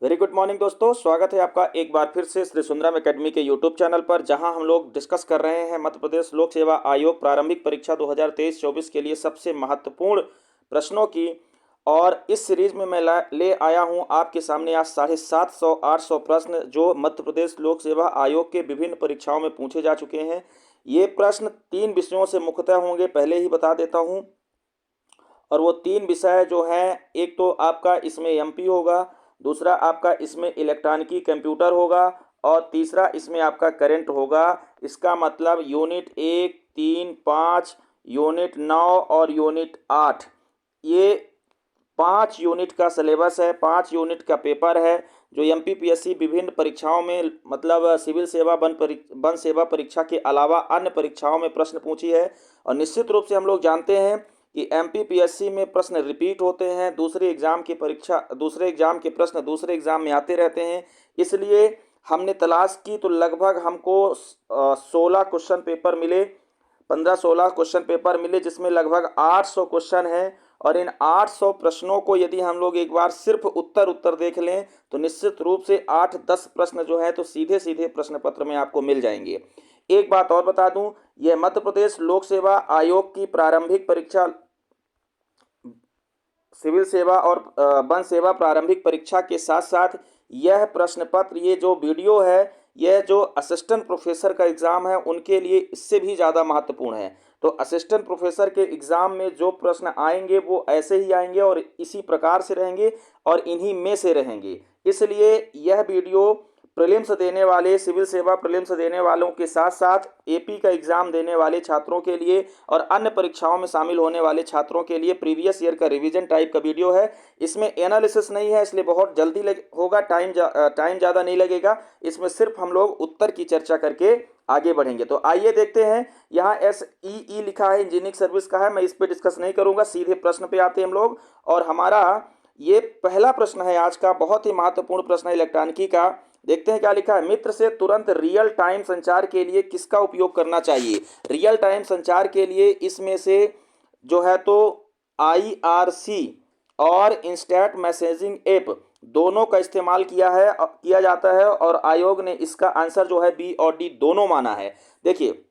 Very good morning दोस्तों, स्वागत है आपका एक बार फिर से श्री सुंदरम एकेडमी के यूट्यूब चैनल पर, जहां हम लोग डिस्कस कर रहे हैं मध्य प्रदेश लोक सेवा आयोग प्रारंभिक परीक्षा 2023-24 के लिए सबसे महत्वपूर्ण प्रश्नों की। और इस सीरीज में मैं ले आया हूं आपके सामने आज 750-800 प्रश्न जो मध्य प्रदेश लोक सेवा आयोग के विभिन्न परीक्षाओं में पूछे जा चुके हैं। ये प्रश्न 3 विषयों से मुख्यतः होंगे, पहले ही बता देता हूँ। और वो 3 विषय जो हैं, एक तो आपका इसमें एमपी होगा, दूसरा आपका इसमें इलेक्ट्रॉनिकी कंप्यूटर होगा, और तीसरा इसमें आपका करंट होगा। इसका मतलब यूनिट 1, 3, 5, यूनिट 9 और यूनिट 8, ये 5 यूनिट का सिलेबस है, 5 यूनिट का पेपर है जो एमपीपीएससी विभिन्न परीक्षाओं में, मतलब सिविल सेवा वन सेवा परीक्षा के अलावा अन्य परीक्षाओं में प्रश्न पूछी है। और निश्चित रूप से हम लोग जानते हैं कि एमपीपीएससी में प्रश्न रिपीट होते हैं, दूसरे एग्जाम की दूसरे एग्जाम के प्रश्न दूसरे एग्जाम में आते रहते हैं। इसलिए हमने तलाश की तो लगभग हमको 16 क्वेश्चन पेपर मिले, 15-16 क्वेश्चन पेपर मिले, जिसमें लगभग 800 क्वेश्चन हैं। और इन 800 प्रश्नों को यदि हम लोग एक बार सिर्फ उत्तर देख लें तो निश्चित रूप से 8-10 प्रश्न जो है तो सीधे सीधे प्रश्न पत्र में आपको मिल जाएंगे। एक बात और बता दूं, यह मध्य प्रदेश लोक सेवा आयोग की प्रारंभिक परीक्षा, सिविल सेवा और वन सेवा प्रारंभिक परीक्षा के साथ साथ यह प्रश्न पत्र, ये जो वीडियो है, यह जो असिस्टेंट प्रोफेसर का एग्ज़ाम है उनके लिए इससे भी ज़्यादा महत्वपूर्ण है। तो असिस्टेंट प्रोफेसर के एग्ज़ाम में जो प्रश्न आएंगे वो ऐसे ही आएंगे और इसी प्रकार से रहेंगे और इन्हीं में से रहेंगे। इसलिए यह वीडियो प्रीलिम्स देने वाले, सिविल सेवा प्रीलिम्स देने वालों के साथ साथ एपी का एग्ज़ाम देने वाले छात्रों के लिए और अन्य परीक्षाओं में शामिल होने वाले छात्रों के लिए प्रीवियस ईयर का रिवीजन टाइप का वीडियो है। इसमें एनालिसिस नहीं है, इसलिए बहुत जल्दी होगा, टाइम ज़्यादा नहीं लगेगा। इसमें सिर्फ हम लोग उत्तर की चर्चा करके आगे बढ़ेंगे। तो आइए देखते हैं। यहाँ SEE लिखा है, इंजीनियरिंग सर्विस का है, मैं इस पर डिस्कस नहीं करूँगा, सीधे प्रश्न पे आते हैं हम लोग। और हमारा ये पहला प्रश्न है आज का, बहुत ही महत्वपूर्ण प्रश्न है इलेक्ट्रॉनिकी का। देखते हैं क्या लिखा है। मित्र से तुरंत रियल टाइम संचार के लिए किसका उपयोग करना चाहिए? रियल टाइम संचार के लिए इसमें से जो है तो IRC और इंस्टेंट मैसेजिंग ऐप दोनों का इस्तेमाल किया जाता है, और आयोग ने इसका आंसर जो है बी और डी दोनों माना है। देखिए,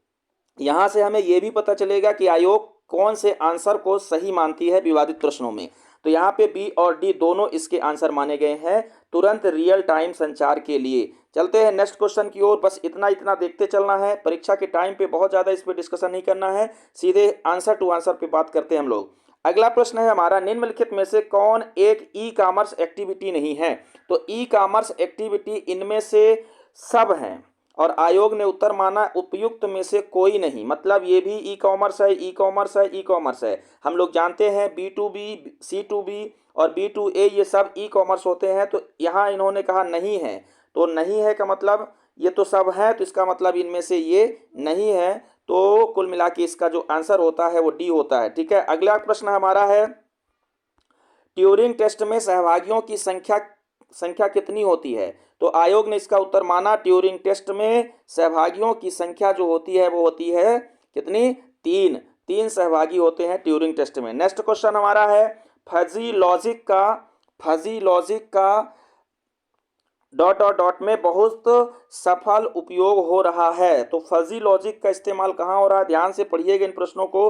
यहां से हमें यह भी पता चलेगा कि आयोग कौन से आंसर को सही मानती है विवादित प्रश्नों में। तो यहाँ पे बी और डी दोनों इसके आंसर माने गए हैं तुरंत रियल टाइम संचार के लिए। चलते हैं नेक्स्ट क्वेश्चन की ओर। बस इतना इतना देखते चलना है, परीक्षा के टाइम पे बहुत ज़्यादा इस पर डिस्कशन नहीं करना है, सीधे आंसर टू आंसर पे बात करते हैं हम लोग। अगला प्रश्न है हमारा, निम्नलिखित में से कौन एक ई कॉमर्स एक्टिविटी नहीं है? तो ई कॉमर्स एक्टिविटी इनमें से सब हैं, और आयोग ने उत्तर माना उपयुक्त में से कोई नहीं। मतलब ये भी ई कॉमर्स है, ई कॉमर्स है, ई कॉमर्स है। हम लोग जानते हैं B2B, C2B और B2A ये सब ई कॉमर्स होते हैं। तो यहाँ इन्होंने कहा नहीं है, तो नहीं है का मतलब ये तो सब है, तो इसका मतलब इनमें से ये नहीं है। तो कुल मिला के इसका जो आंसर होता है वो डी होता है। ठीक है, अगला प्रश्न हमारा है, ट्यूरिंग टेस्ट में सहभागियों की संख्या कितनी होती है? तो आयोग ने इसका उत्तर माना ट्यूरिंग टेस्ट में सहभागियों की संख्या जो होती है वो होती है कितनी? 3 सहभागी होते हैं ट्यूरिंग टेस्ट में। नेक्स्ट क्वेश्चन हमारा है, फजी लॉजिक का डॉट डॉट डॉट में बहुत सफल उपयोग हो रहा है। तो फजी लॉजिक का इस्तेमाल कहाँ हो रहा है? ध्यान से पढ़िएगा इन प्रश्नों को।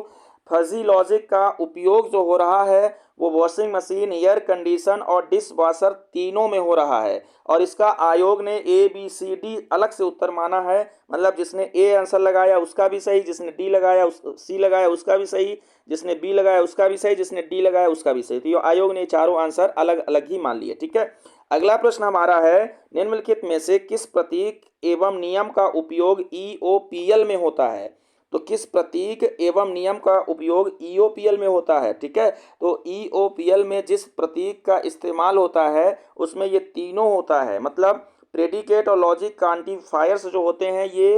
फजी लॉजिक का उपयोग जो हो रहा है वो वॉशिंग मशीन, एयर कंडीशन और डिश वॉशर तीनों में हो रहा है। और इसका आयोग ने ABCD अलग से उत्तर माना है। मतलब जिसने A आंसर लगाया उसका भी सही, जिसने D लगाया C लगाया उसका भी सही, जिसने B लगाया उसका भी सही, जिसने D लगाया उसका भी सही। तो आयोग ने चारों आंसर अलग अलग ही मान लिए। ठीक है, अगला प्रश्न हमारा है, निम्नलिखित में से किस प्रतीक एवं नियम का उपयोग EOPL में होता है? तो किस प्रतीक एवं नियम का उपयोग EOPL में होता है? ठीक है, तो EOPL में जिस प्रतीक का इस्तेमाल होता है उसमें ये तीनों होता है। मतलब प्रेडिकेट और लॉजिक क्वांटिफायर्स जो होते हैं ये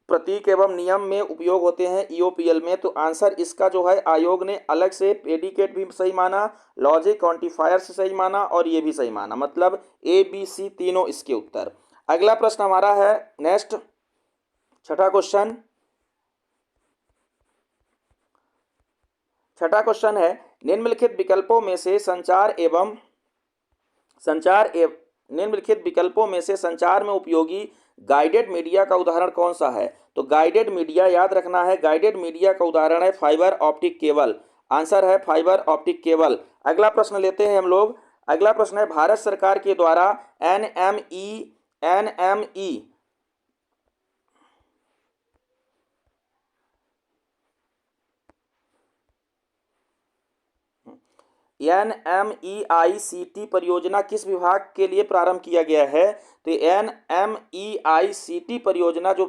प्रतीक एवं नियम में उपयोग होते हैं EOPL में। तो आंसर इसका जो है आयोग ने अलग से प्रेडिकेट भी सही माना, लॉजिक क्वांटिफायर से सही माना और ये भी सही माना। मतलब ABC तीनों इसके उत्तर। अगला प्रश्न हमारा है नेक्स्ट, छठा क्वेश्चन है, निम्नलिखित विकल्पों में से संचार एवं संचार एवं निम्नलिखित विकल्पों में से संचार में उपयोगी गाइडेड मीडिया का उदाहरण कौन सा है? तो गाइडेड मीडिया याद रखना है, गाइडेड मीडिया का उदाहरण है फाइबर ऑप्टिक केबल। आंसर है फाइबर ऑप्टिक केबल। अगला प्रश्न लेते हैं हम लोग। अगला प्रश्न है भारत सरकार के द्वारा NMEICT परियोजना किस विभाग के लिए प्रारंभ किया गया है? तो NMEICT परियोजना जो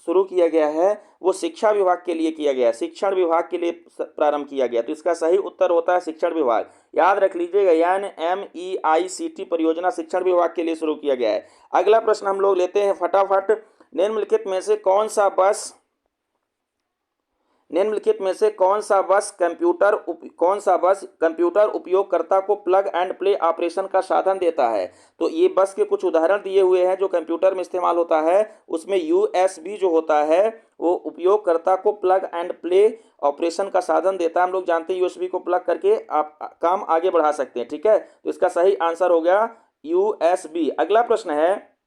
शुरू किया गया है वो शिक्षा विभाग के लिए किया गया है, शिक्षण विभाग के लिए प्रारंभ किया गया। तो इसका सही उत्तर होता है शिक्षण विभाग। याद रख लीजिएगा, NMEICT परियोजना शिक्षण विभाग के लिए शुरू किया गया है। अगला प्रश्न हम लोग लेते हैं फटाफट। निम्नलिखित में से कौन सा बस कंप्यूटर उपयोगकर्ता को प्लग एंड प्ले ऑपरेशन का साधन देता है? तो ये बस के कुछ उदाहरण दिए हुए हैं जो कंप्यूटर में इस्तेमाल होता है। उसमें USB जो होता है वो उपयोगकर्ता को प्लग एंड प्ले ऑपरेशन का साधन देता है। हम लोग जानते हैं USB को प्लग करके आप काम आगे बढ़ा सकते हैं, ठीक है। तो इसका सही आंसर हो गया USB। अगला प्रश्न है,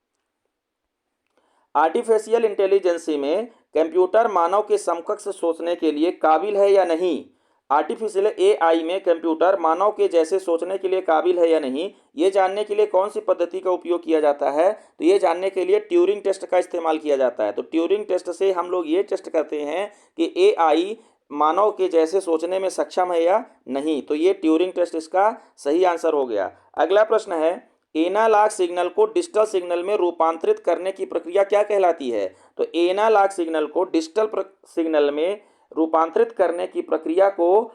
आर्टिफिशियल इंटेलिजेंसी में कंप्यूटर मानव के समकक्ष सोचने के लिए काबिल है या नहीं? आर्टिफिशियल AI में कंप्यूटर मानव के जैसे सोचने के लिए काबिल है या नहीं, ये जानने के लिए कौन सी पद्धति का उपयोग किया जाता है? तो ये जानने के लिए ट्यूरिंग टेस्ट का इस्तेमाल किया जाता है। तो ट्यूरिंग टेस्ट से हम लोग ये टेस्ट करते हैं कि AI मानव के जैसे सोचने में सक्षम है या नहीं। तो ये ट्यूरिंग टेस्ट इसका सही आंसर हो गया। अगला प्रश्न है, एनालॉग सिग्नल को डिजिटल सिग्नल में रूपांतरित करने की प्रक्रिया क्या कहलाती है? तो एनालॉग सिग्नल को डिजिटल सिग्नल में रूपांतरित करने की प्रक्रिया को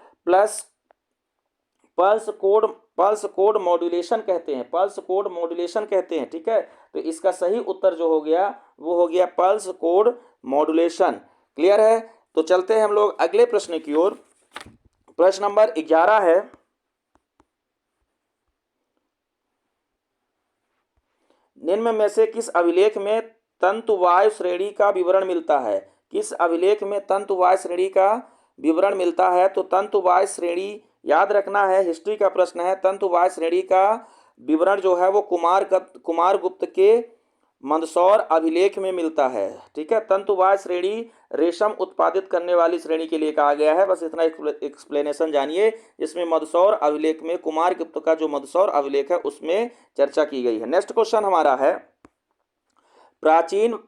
पल्स कोड मॉड्यूलेशन कहते हैं, पल्स कोड मॉड्यूलेशन कहते हैं, ठीक है। तो इसका सही उत्तर जो हो गया वो हो गया पल्स कोड मॉड्यूलेशन। क्लियर है? तो चलते हैं हम लोग अगले प्रश्न की ओर। प्रश्न नंबर 11 है, निम्न में से किस अभिलेख में तंतुवाय श्रेणी का विवरण मिलता है? किस अभिलेख में तंतुवाय श्रेणी का विवरण मिलता है? तो तंतुवाय श्रेणी याद रखना है, हिस्ट्री का प्रश्न है। तंतुवाय श्रेणी का विवरण जो है वो कुमारगुप्त के मंदसौर अभिलेख में मिलता है, ठीक है। तंतुवाय श्रेणी रेशम उत्पादित करने वाली श्रेणी के लिए कहा गया है। बस इतना एक्सप्लेनेशन जानिए, जिसमें मंदसौर अभिलेख में कुमारगुप्त का जो मंदसौर अभिलेख है उसमें चर्चा की गई है। नेक्स्ट क्वेश्चन हमारा है, प्राचीन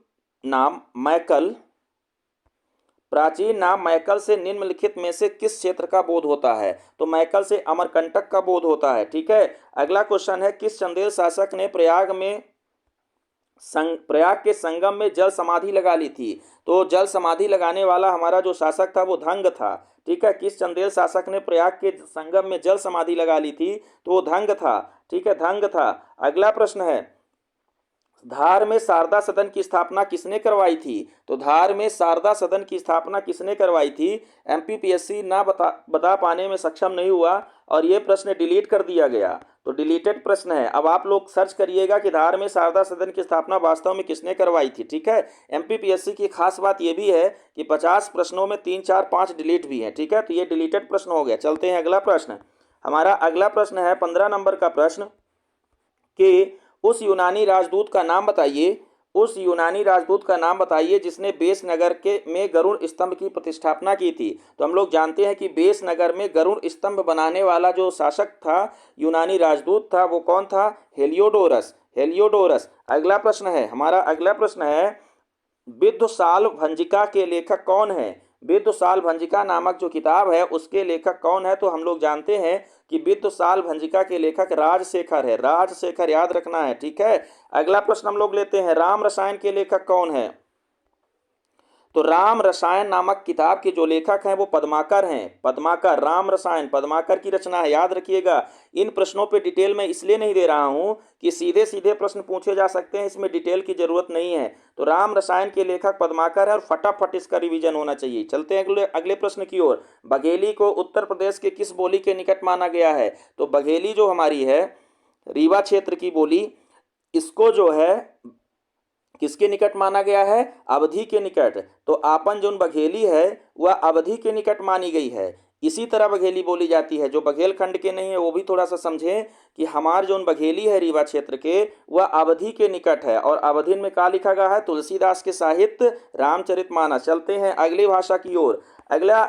नाम मैकल से निम्नलिखित में से किस क्षेत्र का बोध होता है? तो मैकल से अमरकंटक का बोध होता है, ठीक है। अगला क्वेश्चन है, किस चंदेल शासक ने प्रयाग के संगम में जल समाधि लगा ली थी? तो जल समाधि लगाने वाला हमारा जो शासक था वो धंग था, ठीक है। किस चंदेल शासक ने प्रयाग के संगम में जल समाधि लगा ली थी? तो वो धंग था, ठीक है, धंग था। अगला प्रश्न है, धार में शारदा सदन की स्थापना किसने करवाई थी? तो धार में शारदा सदन की स्थापना किसने करवाई थी? MPPSC ना बता पाने में सक्षम नहीं हुआ और ये प्रश्न डिलीट कर दिया गया, तो डिलीटेड प्रश्न है। अब आप लोग सर्च करिएगा कि धार में शारदा सदन की स्थापना वास्तव में किसने करवाई थी, ठीक है। MPPSC की खास बात ये भी है कि 50 प्रश्नों में 3, 4, 5 डिलीट भी है, ठीक है। तो ये डिलीटेड प्रश्न हो गया। चलते हैं अगला प्रश्न। हमारा अगला प्रश्न है 15 नंबर का प्रश्न कि उस यूनानी राजदूत का नाम बताइए जिसने बेस नगर में गरुड़ स्तंभ की प्रतिष्ठापना की थी। तो हम लोग जानते हैं कि बेस नगर में गरुड़ स्तंभ बनाने वाला जो शासक था, यूनानी राजदूत था, वो कौन था? हेलियोडोरस। अगला प्रश्न है, हमारा अगला प्रश्न है, विद्वशाल भंजिका के लेखक कौन है? विद्वशाल भंजिका नामक जो किताब है उसके लेखक कौन है? तो हम लोग जानते हैं कि विद्वशाल भंजिका के लेखक राजशेखर है, राजशेखर याद रखना है, ठीक है। अगला प्रश्न हम लोग लेते हैं, राम रसायन के लेखक कौन है? तो राम रसायन नामक किताब के जो लेखक हैं वो पद्माकर हैं, पद्माकर। राम रसायन पद्माकर की रचना है, याद रखिएगा। इन प्रश्नों पे डिटेल मैं इसलिए नहीं दे रहा हूं कि सीधे सीधे प्रश्न पूछे जा सकते हैं, इसमें डिटेल की जरूरत नहीं है। तो राम रसायन के लेखक पद्माकर है और फटाफट इसका रिवीजन होना चाहिए। चलते हैं अगले प्रश्न की ओर। बघेली को उत्तर प्रदेश के किस बोली के निकट माना गया है? तो बघेली जो हमारी है रीवा क्षेत्र की बोली, इसको जो है किसके निकट माना गया है? अवधि के निकट। तो आपन जो बघेली है वह अवधि के निकट मानी गई है। इसी तरह बघेली बोली जाती है। जो बघेलखंड के नहीं है वो भी थोड़ा सा समझें कि हमार जो बघेली है रीवा क्षेत्र के, वह अवधि के निकट है। और अवधि में क्या लिखा गया है? तुलसीदास के साहित्य रामचरितमानस। चलते हैं अगली भाषा की ओर। अगला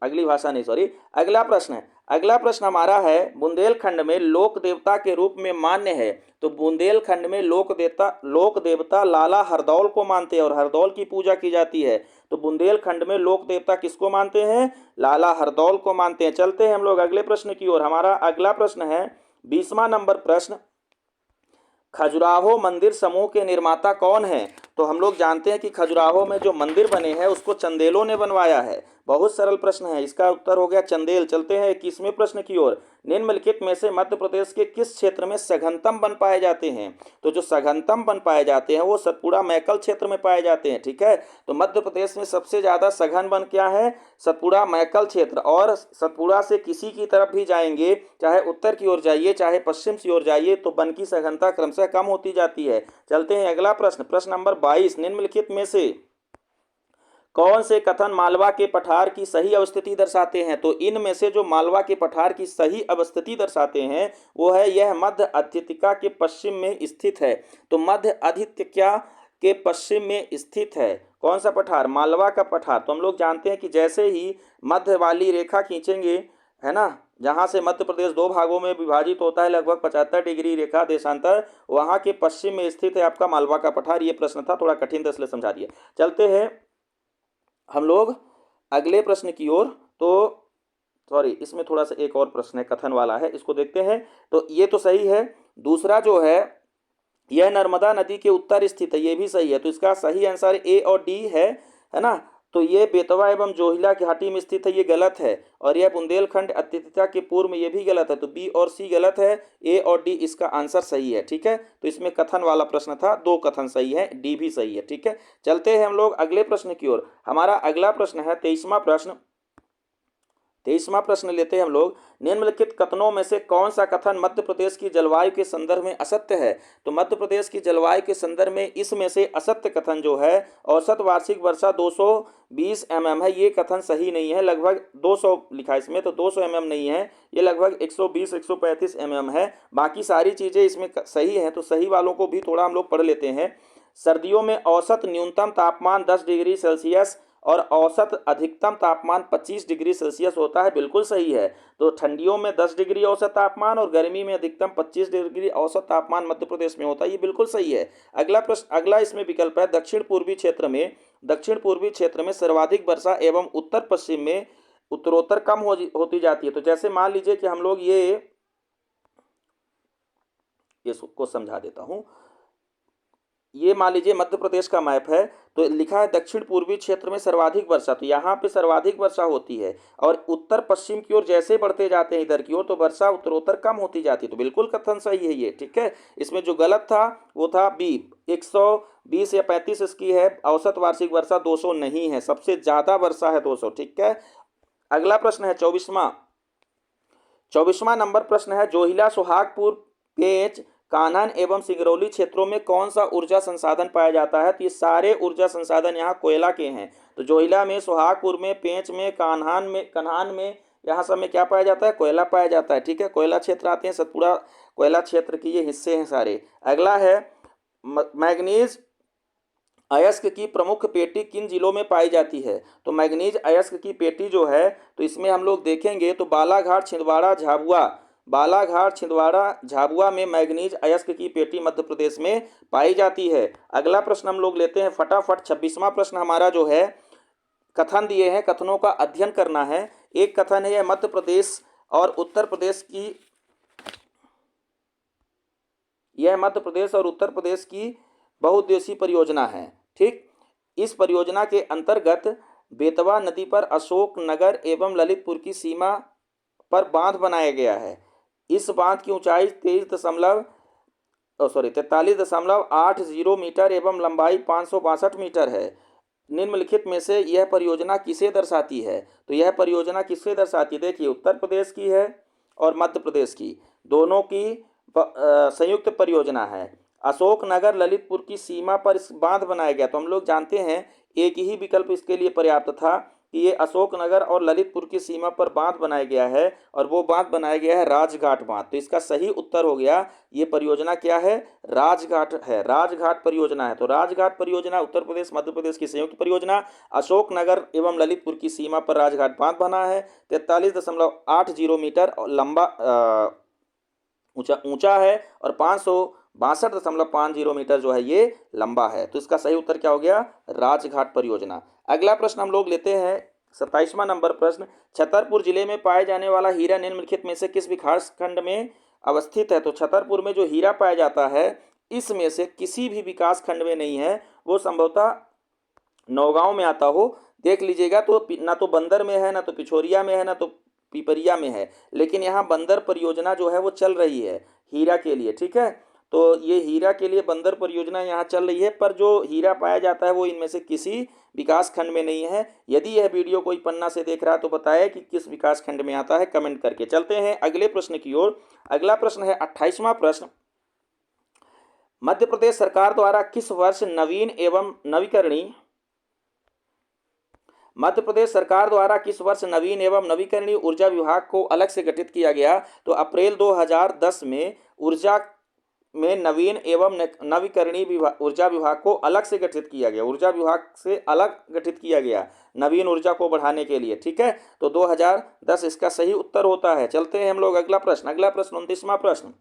अगली भाषा नहीं, सॉरी, अगला प्रश्न है। अगला प्रश्न हमारा है, बुंदेलखंड में लोक देवता के रूप में मान्य है। तो बुंदेलखंड में लोक देवता लाला हरदौल को मानते हैं और हरदौल की पूजा की जाती है। तो बुंदेलखंड में लोक देवता किसको मानते हैं? लाला हरदौल को मानते हैं। चलते हैं हम लोग अगले प्रश्न की ओर। हमारा अगला प्रश्न है 20वां नंबर प्रश्न, खजुराहो मंदिर समूह के निर्माता कौन है? तो हम लोग जानते हैं कि खजुराहो में जो मंदिर बने हैं उसको चंदेलों ने बनवाया है। बहुत सरल प्रश्न है, इसका उत्तर हो गया चंदेल। चलते हैं 21वें प्रश्न की ओर। निम्नलिखित में से मध्य प्रदेश के किस क्षेत्र में सघनतम वन पाए जाते हैं? तो जो सघनतम वन पाए जाते हैं वो सतपुड़ा मैकल क्षेत्र में पाए जाते हैं। ठीक है, तो मध्य प्रदेश में सबसे ज्यादा सघन वन क्या है? सतपुड़ा मैकल क्षेत्र। और सतपुड़ा से किसी की तरफ भी जाएंगे, चाहे उत्तर की ओर जाइए चाहे पश्चिम की ओर जाइए, तो वन की सघनता क्रमशः कम होती जाती है। चलते हैं अगला प्रश्न, प्रश्न नंबर 22। निम्नलिखित में से कौन से कथन मालवा के पठार की सही अवस्थिति दर्शाते हैं? तो इनमें से जो मालवा के पठार की सही अवस्थिति दर्शाते हैं वो है, यह मध्य अधितिका के पश्चिम में स्थित है। तो मध्य अधितिका के पश्चिम में स्थित है कौन सा पठार? मालवा का पठार। तो हम लोग जानते हैं कि जैसे ही मध्य वाली रेखा खींचेंगे, है ना, जहां से मध्य प्रदेश दो भागों में विभाजित होता है, लगभग 75 डिग्री रेखा देशांतर, वहां के पश्चिम में स्थित है आपका मालवा का पठार। ये प्रश्न था, थोड़ा कठिन था इसलिए समझा दिया। चलते हैं हम लोग अगले प्रश्न की ओर। तो सॉरी, इसमें थोड़ा सा एक और प्रश्न है, कथन वाला है, इसको देखते हैं। तो ये तो सही है। दूसरा जो है, यह नर्मदा नदी के उत्तर स्थित है, ये भी सही है। तो इसका सही आंसर ए और डी है ना। तो ये बेतवा एवं जोहिला घाटी में स्थित है, ये गलत है। और यह बुंदेलखंड अत्यधिकता के पूर्व में, ये भी गलत है। तो बी और सी गलत है, ए और डी इसका आंसर सही है। ठीक है, तो इसमें कथन वाला प्रश्न था, दो कथन सही है, डी भी सही है। ठीक है, चलते हैं हम लोग अगले प्रश्न की ओर। हमारा अगला प्रश्न है 23वां प्रश्न। 23वां प्रश्न लेते हैं हम लोग। निम्नलिखित कथनों में से कौन सा कथन मध्य प्रदेश की जलवायु के संदर्भ में असत्य है? तो मध्य प्रदेश की जलवायु के संदर्भ में इसमें से असत्य कथन जो है, औसत वार्षिक वर्षा 220 mm है, ये कथन सही नहीं है। लगभग 200 लिखा है इसमें, तो 200 mm नहीं है, ये लगभग 120-135 mm है। बाकी सारी चीज़ें इसमें सही हैं, तो सही वालों को भी थोड़ा हम लोग पढ़ लेते हैं। सर्दियों में औसत न्यूनतम तापमान 10 डिग्री सेल्सियस और औसत अधिकतम तापमान 25 डिग्री सेल्सियस होता है, बिल्कुल सही है। तो ठंडियों में 10 डिग्री औसत तापमान और गर्मी में अधिकतम 25 डिग्री औसत तापमान मध्य प्रदेश में होता है, ये बिल्कुल सही है। अगला प्रश्न, अगला इसमें विकल्प है, दक्षिण पूर्वी क्षेत्र में सर्वाधिक वर्षा एवं उत्तर पश्चिम में उत्तरोत्तर कम होती जाती है। तो जैसे मान लीजिए कि हम लोग ये को समझा देता हूँ। ये मान लीजिए मध्य प्रदेश का मैप है, तो लिखा है दक्षिण पूर्वी क्षेत्र में सर्वाधिक वर्षा, तो यहाँ पे सर्वाधिक वर्षा होती है। और उत्तर पश्चिम की ओर जैसे बढ़ते जाते हैं इधर की ओर, तो वर्षा उत्तरोत्तर कम होती जाती है। तो बिल्कुल कथन सही है ये। ठीक है, इसमें जो गलत था वो था बी, 120 या 35 इसकी है, औसत वार्षिक वर्षा 200 नहीं है, सबसे ज्यादा वर्षा है 200। ठीक है, अगला प्रश्न है 24वां नंबर प्रश्न है, जोहिला, सोहागपुर, पेंच, कान्हान एवं सिंगरौली क्षेत्रों में कौन सा ऊर्जा संसाधन पाया जाता है? तो ये सारे ऊर्जा संसाधन यहाँ कोयला के हैं। तो जोहिला में, सोहागपुर में, पेंच में, कन्हान में यहाँ सब में क्या पाया जाता है? कोयला पाया जाता है। ठीक है, कोयला क्षेत्र आते हैं, सतपुड़ा कोयला क्षेत्र के ये हिस्से हैं सारे। अगला है मैग्नीज अयस्क की प्रमुख पेटी किन जिलों में पाई जाती है? तो मैग्नीज अयस्क की पेटी जो है, तो इसमें हम लोग देखेंगे तो बालाघाट, छिंदवाड़ा, झाबुआ में मैग्नीज अयस्क की पेटी मध्य प्रदेश में पाई जाती है। अगला प्रश्न हम लोग लेते हैं फटाफट। 26वां प्रश्न हमारा जो है, कथन दिए हैं, कथनों का अध्ययन करना है। एक कथन है, मध्य प्रदेश और उत्तर प्रदेश की बहुउद्देशीय परियोजना है। ठीक, इस परियोजना के अंतर्गत बेतवा नदी पर अशोक नगर एवं ललितपुर की सीमा पर बांध बनाया गया है। इस बांध की ऊंचाई 43.80 मीटर एवं लंबाई 562 मीटर है। निम्नलिखित में से यह परियोजना किसे दर्शाती है? तो यह परियोजना किसे दर्शाती है? देखिए, उत्तर प्रदेश की है और मध्य प्रदेश की, दोनों की संयुक्त परियोजना है। अशोक नगर ललितपुर की सीमा पर इस बांध बनाया गया। तो हम लोग जानते हैं एक ही विकल्प इसके लिए पर्याप्त था, कि ये अशोकनगर और ललितपुर की सीमा पर बांध बनाया गया है और वो बांध बनाया गया है राजघाट बांध। तो इसका सही उत्तर हो गया, ये परियोजना क्या है, राजघाट है, राजघाट परियोजना है। तो राजघाट परियोजना उत्तर प्रदेश मध्य प्रदेश की संयुक्त परियोजना, अशोकनगर एवं ललितपुर की सीमा पर राजघाट बांध बना है, 43.80 मीटर लंबा ऊंचा है और 562.50 मीटर जो है ये लंबा है। तो इसका सही उत्तर क्या हो गया, राजघाट परियोजना। अगला प्रश्न हम लोग लेते हैं 27वां नंबर प्रश्न, छतरपुर जिले में पाए जाने वाला हीरा निम्नलिखित में से किस विकास खंड में अवस्थित है। तो छतरपुर में जो हीरा पाया जाता है इसमें से किसी भी विकास खंड में नहीं है, वो संभवतः नौगांव में आता हो। देख लीजिएगा, तो ना तो बंदर में है, ना तो पिछोरिया में है, ना तो पिपरिया में है, लेकिन यहाँ बंदर परियोजना जो है वो चल रही है हीरा के लिए, ठीक है। तो ये हीरा के लिए बंदर परियोजना यहाँ चल रही है, पर जो हीरा पाया जाता है वो इनमें से किसी विकास खंड में नहीं है। यदि यह वीडियो कोई पन्ना से देख रहा है तो बताए कि किस विकास खंड में आता है, कमेंट करके। चलते हैं अगले प्रश्न की ओर। अगला प्रश्न है 28वां प्रश्न, मध्य प्रदेश सरकार द्वारा किस वर्ष नवीन एवं नवीकरणीय मध्य प्रदेश सरकार द्वारा किस वर्ष नवीन एवं नवीकरणीय ऊर्जा विभाग को अलग से गठित किया गया। तो अप्रैल 2010 में ऊर्जा में नवीन एवं नवीकरणीय ऊर्जा विभाग को अलग से गठित किया गया, ऊर्जा विभाग से अलग गठित किया गया नवीन ऊर्जा को बढ़ाने के लिए, ठीक है। तो 2010 इसका सही उत्तर होता है। चलते हैं हम लोग अगला प्रश्न। अगला प्रश्न 29वां प्रश्न,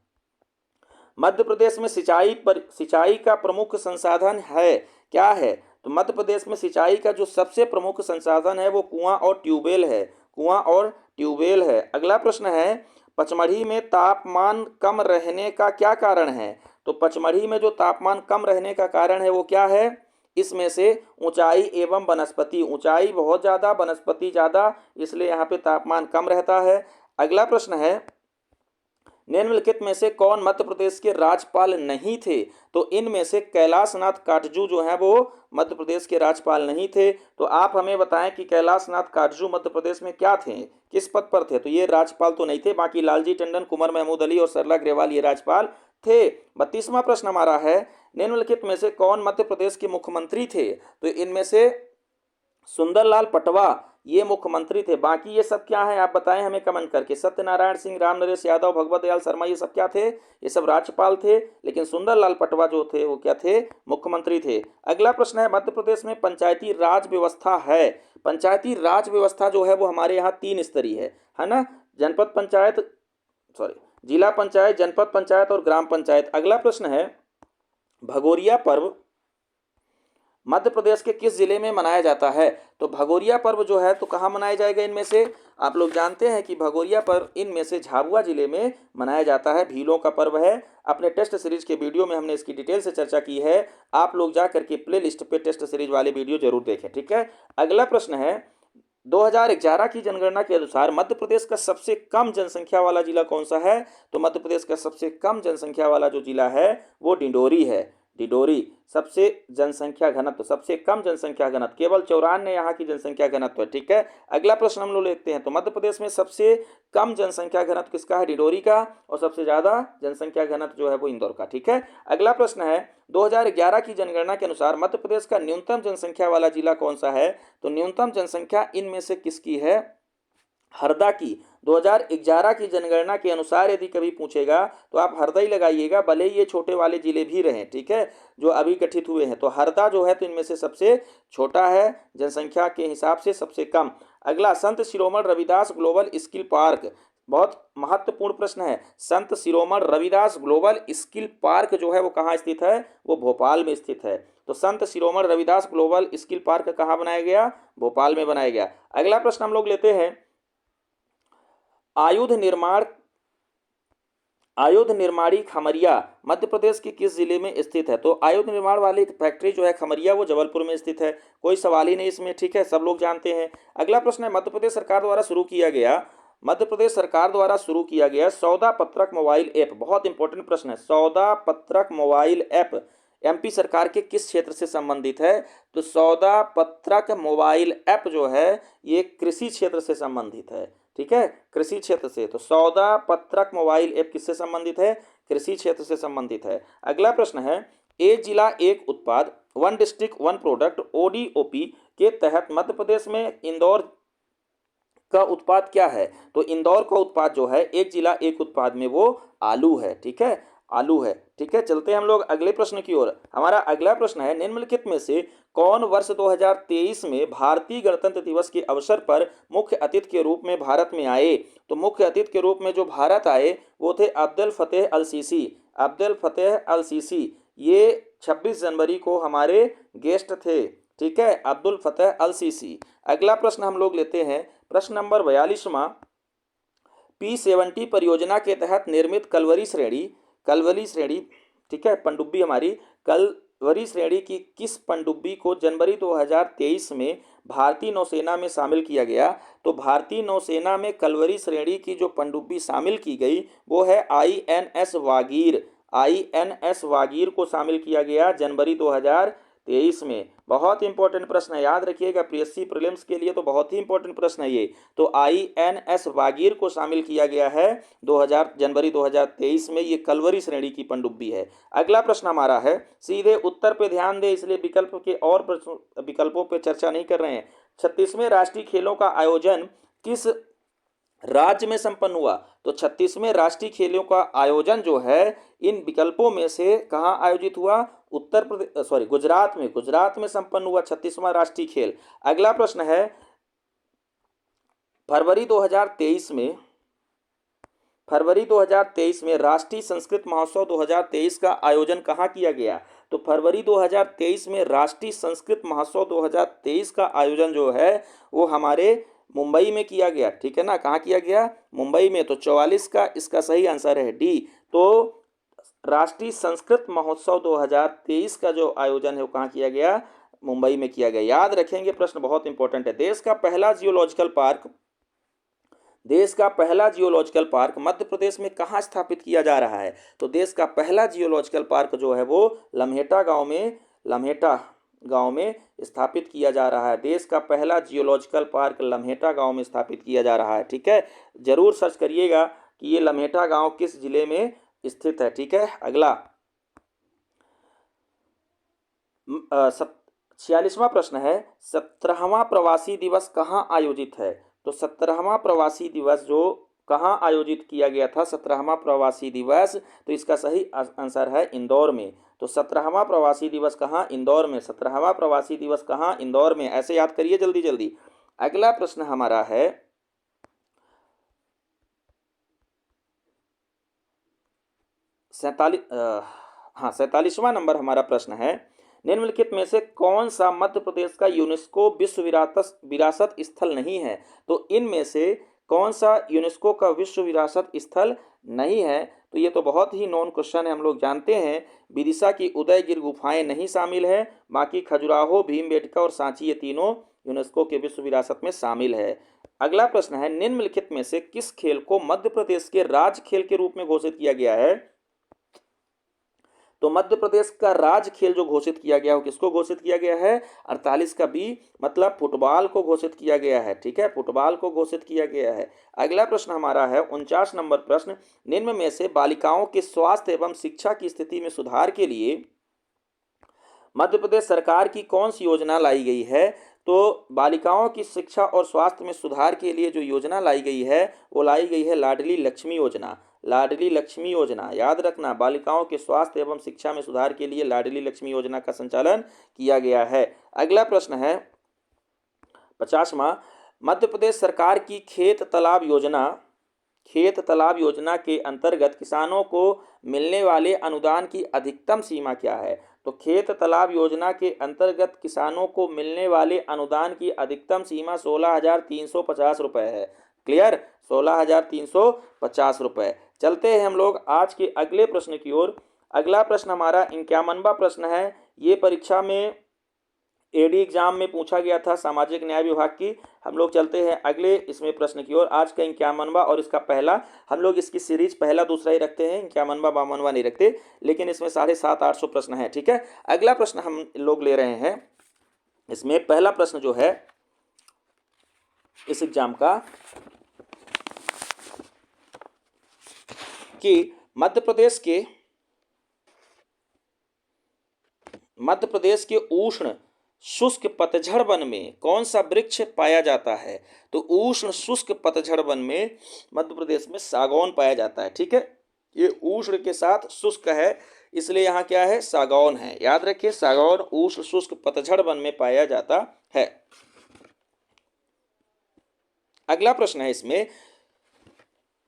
मध्य प्रदेश में सिंचाई का प्रमुख संसाधन है क्या है। तो मध्य प्रदेश में सिंचाई का जो सबसे प्रमुख संसाधन है वो कुआं और ट्यूबवेल है, कुआं और ट्यूबवेल है। अगला प्रश्न है, पचमढ़ी में तापमान कम रहने का क्या कारण है। तो पचमढ़ी में जो तापमान कम रहने का कारण है वो क्या है, इसमें से ऊंचाई एवं वनस्पति, ऊंचाई बहुत ज़्यादा वनस्पति ज़्यादा, इसलिए यहाँ पे तापमान कम रहता है। अगला प्रश्न है, निम्नलिखित में से कौन मध्य प्रदेश के राज्यपाल नहीं थे। तो इनमें से कैलाशनाथ काटजू जो है वो मध्य प्रदेश के राज्यपाल नहीं थे। तो आप हमें बताएं कि कैलाशनाथ काटजू मध्य प्रदेश में क्या थे, किस पद पर थे। तो ये राज्यपाल तो नहीं थे, बाकी लालजी टंडन, कुंवर महमूद अली और सरला ग्रेवाल ये राज्यपाल थे। 32वां प्रश्न हमारा है, निम्नलिखित में से कौन मध्य प्रदेश के मुख्यमंत्री थे। तो इनमें से सुंदरलाल पटवा ये मुख्यमंत्री थे। बाकी ये सब क्या है आप बताएं हमें कमेंट करके। सत्यनारायण सिंह, राम नरेश यादव, भगवत दयाल शर्मा ये सब क्या थे, ये सब राज्यपाल थे, लेकिन सुंदरलाल पटवा जो थे वो क्या थे, मुख्यमंत्री थे। अगला प्रश्न है, मध्य प्रदेश में पंचायती राज व्यवस्था है। पंचायती राज व्यवस्था जो है वो हमारे यहाँ 3 स्तरीय है ना, जनपद पंचायत, जिला पंचायत, जनपद पंचायत और ग्राम पंचायत। अगला प्रश्न है, भगोरिया पर्व मध्य प्रदेश के किस जिले में मनाया जाता है। तो भगोरिया पर्व जो है तो कहाँ मनाया जाएगा, इनमें से आप लोग जानते हैं कि भगोरिया पर्व इनमें से झाबुआ जिले में मनाया जाता है, भीलों का पर्व है। अपने टेस्ट सीरीज के वीडियो में हमने इसकी डिटेल से चर्चा की है, आप लोग जा करके प्ले लिस्ट पे टेस्ट सीरीज वाले वीडियो जरूर देखें, ठीक है। अगला प्रश्न है, 2011 की जनगणना के अनुसार मध्य प्रदेश का सबसे कम जनसंख्या वाला जिला कौन सा है। तो मध्य प्रदेश का सबसे कम जनसंख्या वाला जो जिला है वो डिंडोरी है। डिंडोरी सबसे जनसंख्या घनत्व, सबसे कम जनसंख्या घनत्व, केवल 94 यहाँ की जनसंख्या घनत्व है, ठीक है। अगला प्रश्न हम लोग लेते हैं, तो मध्य प्रदेश में सबसे कम जनसंख्या घनत्व किसका है, डिंडोरी का, और सबसे ज्यादा जनसंख्या घनत्व जो है वो इंदौर का, ठीक है। अगला प्रश्न है, 2011 की जनगणना के अनुसार मध्य प्रदेश का न्यूनतम जनसंख्या वाला जिला कौन सा है। तो न्यूनतम जनसंख्या इनमें से किसकी है, हरदा की। 2011 की जनगणना के अनुसार यदि कभी पूछेगा तो आप हरदा ही लगाइएगा, भले ही ये छोटे वाले जिले भी रहें, ठीक है, जो अभी गठित हुए हैं। तो हरदा जो है तो इनमें से सबसे छोटा है, जनसंख्या के हिसाब से सबसे कम। अगला, Sant Shiromani Ravidas global skill park, बहुत महत्वपूर्ण प्रश्न है। Sant Shiromani Ravidas global skill park जो है वो कहाँ स्थित है, वो भोपाल में स्थित है। तो Sant Shiromani Ravidas global skill park कहाँ बनाया गया, भोपाल में बनाया गया। अगला प्रश्न हम लोग लेते हैं, आयुध निर्माणी खमरिया मध्य प्रदेश के किस जिले में स्थित है। तो आयुध निर्माण वाली फैक्ट्री जो है खमरिया वो जबलपुर में स्थित है, कोई सवाल ही नहीं इसमें, ठीक है, सब लोग जानते हैं। अगला प्रश्न है, मध्य प्रदेश सरकार द्वारा शुरू किया गया सौदा पत्रक मोबाइल ऐप, बहुत इंपॉर्टेंट प्रश्न है। सौदा पत्रक मोबाइल ऐप एमपी सरकार के किस क्षेत्र से संबंधित है। तो सौदा पत्रक मोबाइल ऐप जो है ये कृषि क्षेत्र से संबंधित है, ठीक है, कृषि क्षेत्र से। तो सौदा पत्रक मोबाइल ऐप किससे संबंधित है, कृषि क्षेत्र से संबंधित है। अगला प्रश्न है, एक जिला एक उत्पाद, one district one product, ODOP के तहत मध्य प्रदेश में इंदौर का उत्पाद क्या है? तो इंदौर का उत्पाद जो है, एक जिला एक उत्पाद में, वो आलू है। ठीक है, आलू है। ठीक है, चलते हैं हम लोग अगले प्रश्न की ओर। हमारा अगला प्रश्न है, निम्नलिखित में से कौन वर्ष 2023 में भारतीय गणतंत्र दिवस के अवसर पर मुख्य अतिथि के रूप में भारत में आए? तो मुख्य अतिथि के रूप में जो भारत आए वो थे अब्दुल फतेह अल सीसी। अब्दुल फतेह अल सीसी ये 26 जनवरी को हमारे गेस्ट थे। ठीक है, अब्दुल फतेह अल सीसी। अगला प्रश्न हम लोग लेते हैं, प्रश्न नंबर 42वां। P70 परियोजना के तहत निर्मित कलवरी श्रेणी, ठीक है, पनडुब्बी, हमारी कलवरी श्रेणी की किस पनडुब्बी को जनवरी 2023 में भारतीय नौसेना में शामिल किया गया? तो भारतीय नौसेना में कलवरी श्रेणी की जो पनडुब्बी शामिल की गई वो है INS वागीर। INS वागीर को शामिल किया गया जनवरी 2023 में। बहुत इंपॉर्टेंट प्रश्न है, याद रखिएगा, PSC प्रीलिम्स के लिए तो बहुत ही इंपॉर्टेंट प्रश्न है ये। तो INS वागीर को शामिल किया गया है जनवरी 2023 में। ये कलवरी श्रेणी की पनडुब्बी है। अगला प्रश्न हमारा है, सीधे उत्तर पे ध्यान दे, इसलिए विकल्प के और विकल्पों पे चर्चा नहीं कर रहे हैं। 36वें राष्ट्रीय खेलों का आयोजन किस राज्य में संपन्न हुआ? तो 36वें राष्ट्रीय खेलों का आयोजन जो है इन विकल्पों में से कहाँ आयोजित हुआ? गुजरात में संपन्न हुआ 36वां राष्ट्रीय खेल। अगला प्रश्न है, फरवरी 2023 में राष्ट्रीय संस्कृत महोत्सव 2023 का आयोजन कहाँ किया गया? तो फरवरी 2023 में राष्ट्रीय संस्कृत महोत्सव 2023 का आयोजन जो है वो हमारे मुंबई में किया गया। ठीक है ना, कहाँ किया गया? मुंबई में। तो 44 का इसका सही आंसर है डी। तो राष्ट्रीय संस्कृत महोत्सव 2023 का जो आयोजन है वो कहाँ किया गया? मुंबई में किया गया। याद रखेंगे, प्रश्न बहुत इंपॉर्टेंट है। देश का पहला जियोलॉजिकल पार्क मध्य प्रदेश में कहाँ स्थापित किया जा रहा है? तो देश का पहला जियोलॉजिकल पार्क जो है वो लम्हेटा गांव में स्थापित किया जा रहा है। देश का पहला जियोलॉजिकल पार्क लम्हेटा गांव में स्थापित किया जा रहा है। ठीक है, जरूर सर्च करिएगा कि ये लम्हेटा गांव किस जिले में स्थित है। ठीक है, अगला 46वां प्रश्न है, 17वां प्रवासी दिवस कहाँ आयोजित है? तो 17वां प्रवासी दिवस जो कहाँ आयोजित किया गया था, 17वां प्रवासी दिवस, तो इसका सही आंसर है इंदौर में। तो 17वां प्रवासी दिवस कहाँ? इंदौर में। 17वां प्रवासी दिवस कहाँ? इंदौर में। ऐसे याद करिए जल्दी जल्दी। अगला प्रश्न हमारा है 47वां नंबर हमारा प्रश्न है, निम्नलिखित में से कौन सा मध्य प्रदेश का यूनेस्को विश्व विरासत स्थल नहीं है? तो इनमें से कौन सा यूनेस्को का विश्व विरासत स्थल नहीं है? तो ये तो बहुत ही नॉन क्वेश्चन है, हम लोग जानते हैं। विदिशा की उदयगिर गुफाएं नहीं शामिल है, बाकी खजुराहो, भीमबेटका और सांची ये तीनों यूनेस्को के विश्व विरासत में शामिल है। अगला प्रश्न है, निम्नलिखित में से किस खेल को मध्य प्रदेश के राज्य खेल के रूप में घोषित किया गया है? तो मध्य प्रदेश का राज्य खेल जो घोषित किया गया है वो किसको घोषित किया गया है? 48 का बी, मतलब फुटबॉल को घोषित किया गया है। ठीक है, फुटबॉल को घोषित किया गया है। अगला प्रश्न हमारा है 49 नंबर प्रश्न, निम्न में से बालिकाओं के स्वास्थ्य एवं शिक्षा की स्थिति में सुधार के लिए मध्य प्रदेश सरकार की कौन सी योजना लाई गई है? तो बालिकाओं की शिक्षा और स्वास्थ्य में सुधार के लिए जो योजना लाई गई है वो लाई गई है लाडली लक्ष्मी योजना। लाडली लक्ष्मी योजना, याद रखना, बालिकाओं के स्वास्थ्य एवं शिक्षा में सुधार के लिए लाडली लक्ष्मी योजना का संचालन किया गया है। अगला प्रश्न है 50वां, मध्य प्रदेश सरकार की खेत तालाब योजना के अंतर्गत किसानों को मिलने वाले अनुदान की अधिकतम सीमा क्या है? तो खेत तालाब योजना के अंतर्गत किसानों को मिलने वाले अनुदान की अधिकतम सीमा 16,350 रुपये है। क्लियर, 16,350 रुपये। चलते हैं हम लोग आज के अगले प्रश्न की ओर। अगला प्रश्न हमारा 51वां प्रश्न है, ये परीक्षा में एडी एग्जाम में पूछा गया था, सामाजिक न्याय विभाग की। हम लोग चलते हैं अगले इसमें प्रश्न की ओर। आज का 51वां और इसका पहला, हम लोग इसकी सीरीज पहला दूसरा ही रखते हैं, 51वां 52वां नहीं रखते, लेकिन इसमें 750-800 प्रश्न है। ठीक है, अगला प्रश्न हम लोग ले रहे हैं। इसमें पहला प्रश्न जो है इस एग्जाम का कि मध्य प्रदेश के उष्ण शुष्क पतझड़ वन में कौन सा वृक्ष पाया जाता है? तो उष्ण शुष्क पतझड़ वन में मध्य प्रदेश में सागौन पाया जाता है। ठीक है, ये उष्ण के साथ शुष्क है, इसलिए यहाँ क्या है, सागौन है। याद रखिए, सागौन उष्ण शुष्क पतझड़ वन में पाया जाता है। अगला प्रश्न है इसमें,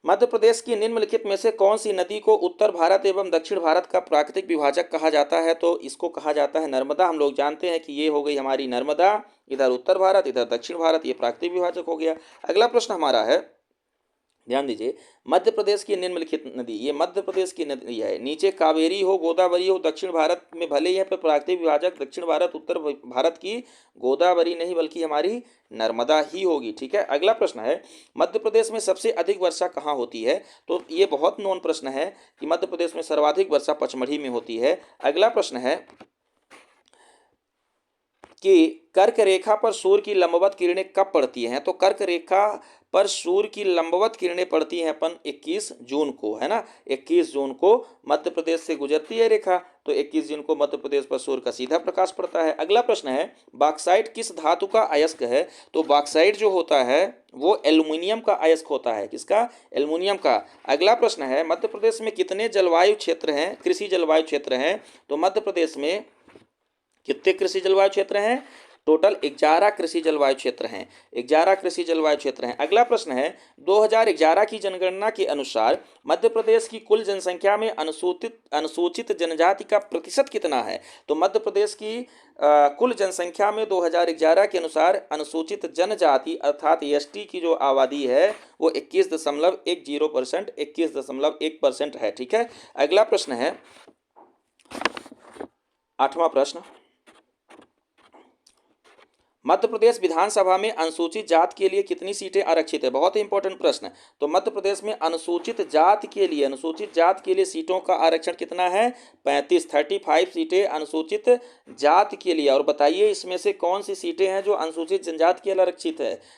मध्य प्रदेश की निम्नलिखित में से कौन सी नदी को उत्तर भारत एवं दक्षिण भारत का प्राकृतिक विभाजक कहा जाता है? तो इसको कहा जाता है नर्मदा। हम लोग जानते हैं कि ये हो गई हमारी नर्मदा, इधर उत्तर भारत, इधर दक्षिण भारत, ये प्राकृतिक विभाजक हो गया। अगला प्रश्न हमारा है, ध्यान दीजिए, मध्य प्रदेश की निम्नलिखित नदी, ये मध्य प्रदेश की नदी है, नीचे कावेरी हो, गोदावरी हो, दक्षिण भारत में भले ही है पर प्राकृतिक विभाजक दक्षिण भारत, उत्तर भारत की गोदावरी नहीं बल्कि हमारी नर्मदा ही होगी। ठीक है, अगला प्रश्न है, मध्य प्रदेश में सबसे अधिक वर्षा कहाँ होती है? तो ये बहुत नॉन प्रश्न है कि मध्य प्रदेश में सर्वाधिक वर्षा पचमढ़ी में होती है। अगला प्रश्न है कि कर्क रेखा पर सूर्य की लंबवत किरणें कब पड़ती हैं? तो कर्क रेखा पर सूर्य की लंबवत किरणें पड़ती हैं अपन 21 जून को, है ना, 21 जून को मध्य प्रदेश से गुजरती है रेखा, तो 21 जून को मध्य प्रदेश पर सूर्य का सीधा प्रकाश पड़ता है। अगला प्रश्न है, बॉक्साइट किस धातु का अयस्क है? तो बॉक्साइट जो होता है वो एल्युमिनियम का अयस्क होता है। किसका? एल्युमिनियम का। अगला प्रश्न है, मध्य प्रदेश में कितने जलवायु क्षेत्र हैं, कृषि जलवायु क्षेत्र हैं? तो मध्य प्रदेश में कितने कृषि जलवायु क्षेत्र हैं? टोटल 11 कृषि जलवायु क्षेत्र हैं, 11 कृषि जलवायु क्षेत्र हैं। अगला प्रश्न है, 2011 की जनगणना के अनुसार मध्य प्रदेश की कुल जनसंख्या में अनुसूचित जनजाति का प्रतिशत कितना है? तो मध्य प्रदेश की कुल जनसंख्या में 2011 के अनुसार अनुसूचित जनजाति अर्थात एसटी की जो आबादी है वो 21.10%, 21.1% है। ठीक है, अगला प्रश्न है, 8वां प्रश्न, मध्य प्रदेश विधानसभा में अनुसूचित जाति के लिए कितनी सीटें आरक्षित है? बहुत ही इंपॉर्टेंट प्रश्न। तो मध्य प्रदेश में अनुसूचित जाति के लिए सीटों का आरक्षण कितना है? 35 सीटें अनुसूचित जाति के लिए। और बताइए इसमें से कौन सी सीटें हैं जो अनुसूचित जनजाति के लिए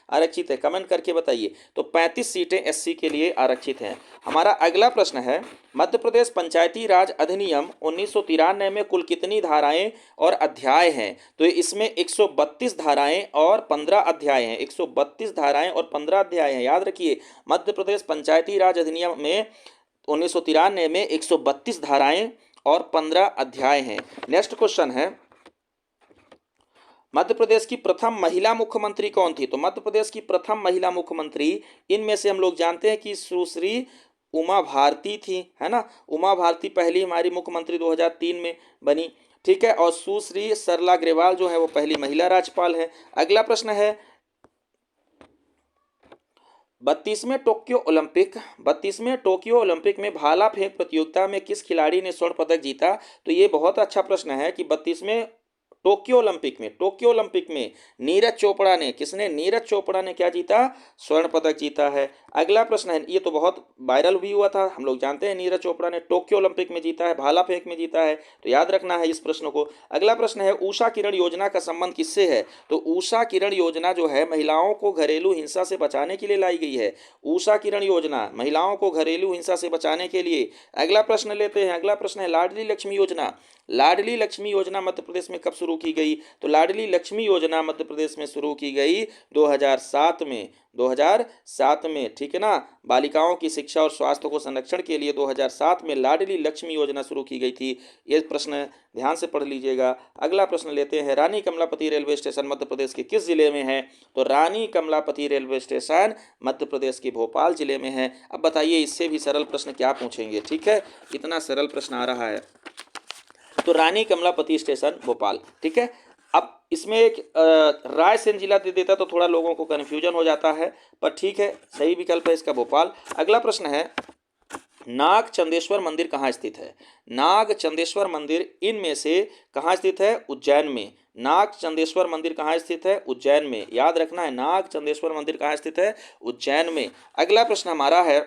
आरक्षित है, कमेंट करके बताइए। तो 35 सीटें एससी के लिए आरक्षित हैं। हमारा अगला प्रश्न है, मध्य प्रदेश पंचायती राज अधिनियम 1993 में कुल कितनी धाराएं और अध्याय हैं? तो इसमें 132 धाराएं और 15 अध्याय हैं, 132 धाराएं और 15 अध्याय हैं। याद रखिए, मध्य प्रदेश पंचायती राज अधिनियम में 1993 में 132 धाराएं और 15 अध्याय हैं। नेक्स्ट क्वेश्चन है, मध्य प्रदेश की प्रथम महिला मुख्यमंत्री कौन थी? तो मध्य प्रदेश की प्रथम महिला मुख्यमंत्री इनमें से हम लोग जानते हैं कि सुश्री उमा भारती थी, है ना। उमा भारती पहली हमारी मुख्यमंत्री 2003 में बनी। ठीक है, और सुश्री सरला अग्रवाल जो है वो पहली महिला राज्यपाल है। अगला प्रश्न है, 32वें टोक्यो ओलंपिक में भाला फेंक प्रतियोगिता में किस खिलाड़ी ने स्वर्ण पदक जीता? तो ये बहुत अच्छा प्रश्न है कि 32वें टोक्यो ओलंपिक में नीरज चोपड़ा ने, नीरज चोपड़ा ने क्या जीता? स्वर्ण पदक जीता है। अगला प्रश्न है, ये तो बहुत वायरल भी हुआ था, हम लोग जानते हैं नीरज चोपड़ा ने टोक्यो ओलंपिक में जीता है, भाला फेंक में जीता है, तो याद रखना है इस प्रश्न को। अगला प्रश्न है, उषा किरण योजना का संबंध किससे है? तो उषा किरण योजना जो है महिलाओं को घरेलू हिंसा से बचाने के लिए लाई गई है। उषा किरण योजना महिलाओं को घरेलू हिंसा से बचाने के लिए। अगला प्रश्न लेते हैं, अगला प्रश्न है, लाडली लक्ष्मी योजना मध्य प्रदेश में कब शुरू की गई? तो लाडली लक्ष्मी योजना मध्य प्रदेश में शुरू की गई 2007 में। ठीक है ना, बालिकाओं की शिक्षा और स्वास्थ्य को संरक्षण के लिए 2007 में लाडली लक्ष्मी योजना शुरू की गई थी। ये प्रश्न ध्यान से पढ़ लीजिएगा। अगला प्रश्न लेते हैं, रानी कमलापति रेलवे स्टेशन मध्य प्रदेश के किस जिले में है? तो रानी कमलापति रेलवे स्टेशन मध्य प्रदेश के भोपाल जिले में है। अब बताइए इससे भी सरल प्रश्न क्या पूछेंगे? ठीक है, इतना सरल प्रश्न आ रहा है। तो रानी कमलापति स्टेशन भोपाल। ठीक है, अब इसमें एक रायसेन जिला दे देता तो थोड़ा लोगों को कन्फ्यूजन हो जाता है, पर ठीक है, सही विकल्प है इसका भोपाल। अगला प्रश्न है, नाग चंदेश्वर मंदिर कहाँ स्थित है? नाग चंदेश्वर मंदिर इनमें से कहाँ स्थित है? उज्जैन में। नाग चंदेश्वर मंदिर कहाँ स्थित है? उज्जैन में। याद रखना है, नाग चंदेश्वर मंदिर कहाँ स्थित है? उज्जैन में। अगला प्रश्न हमारा है,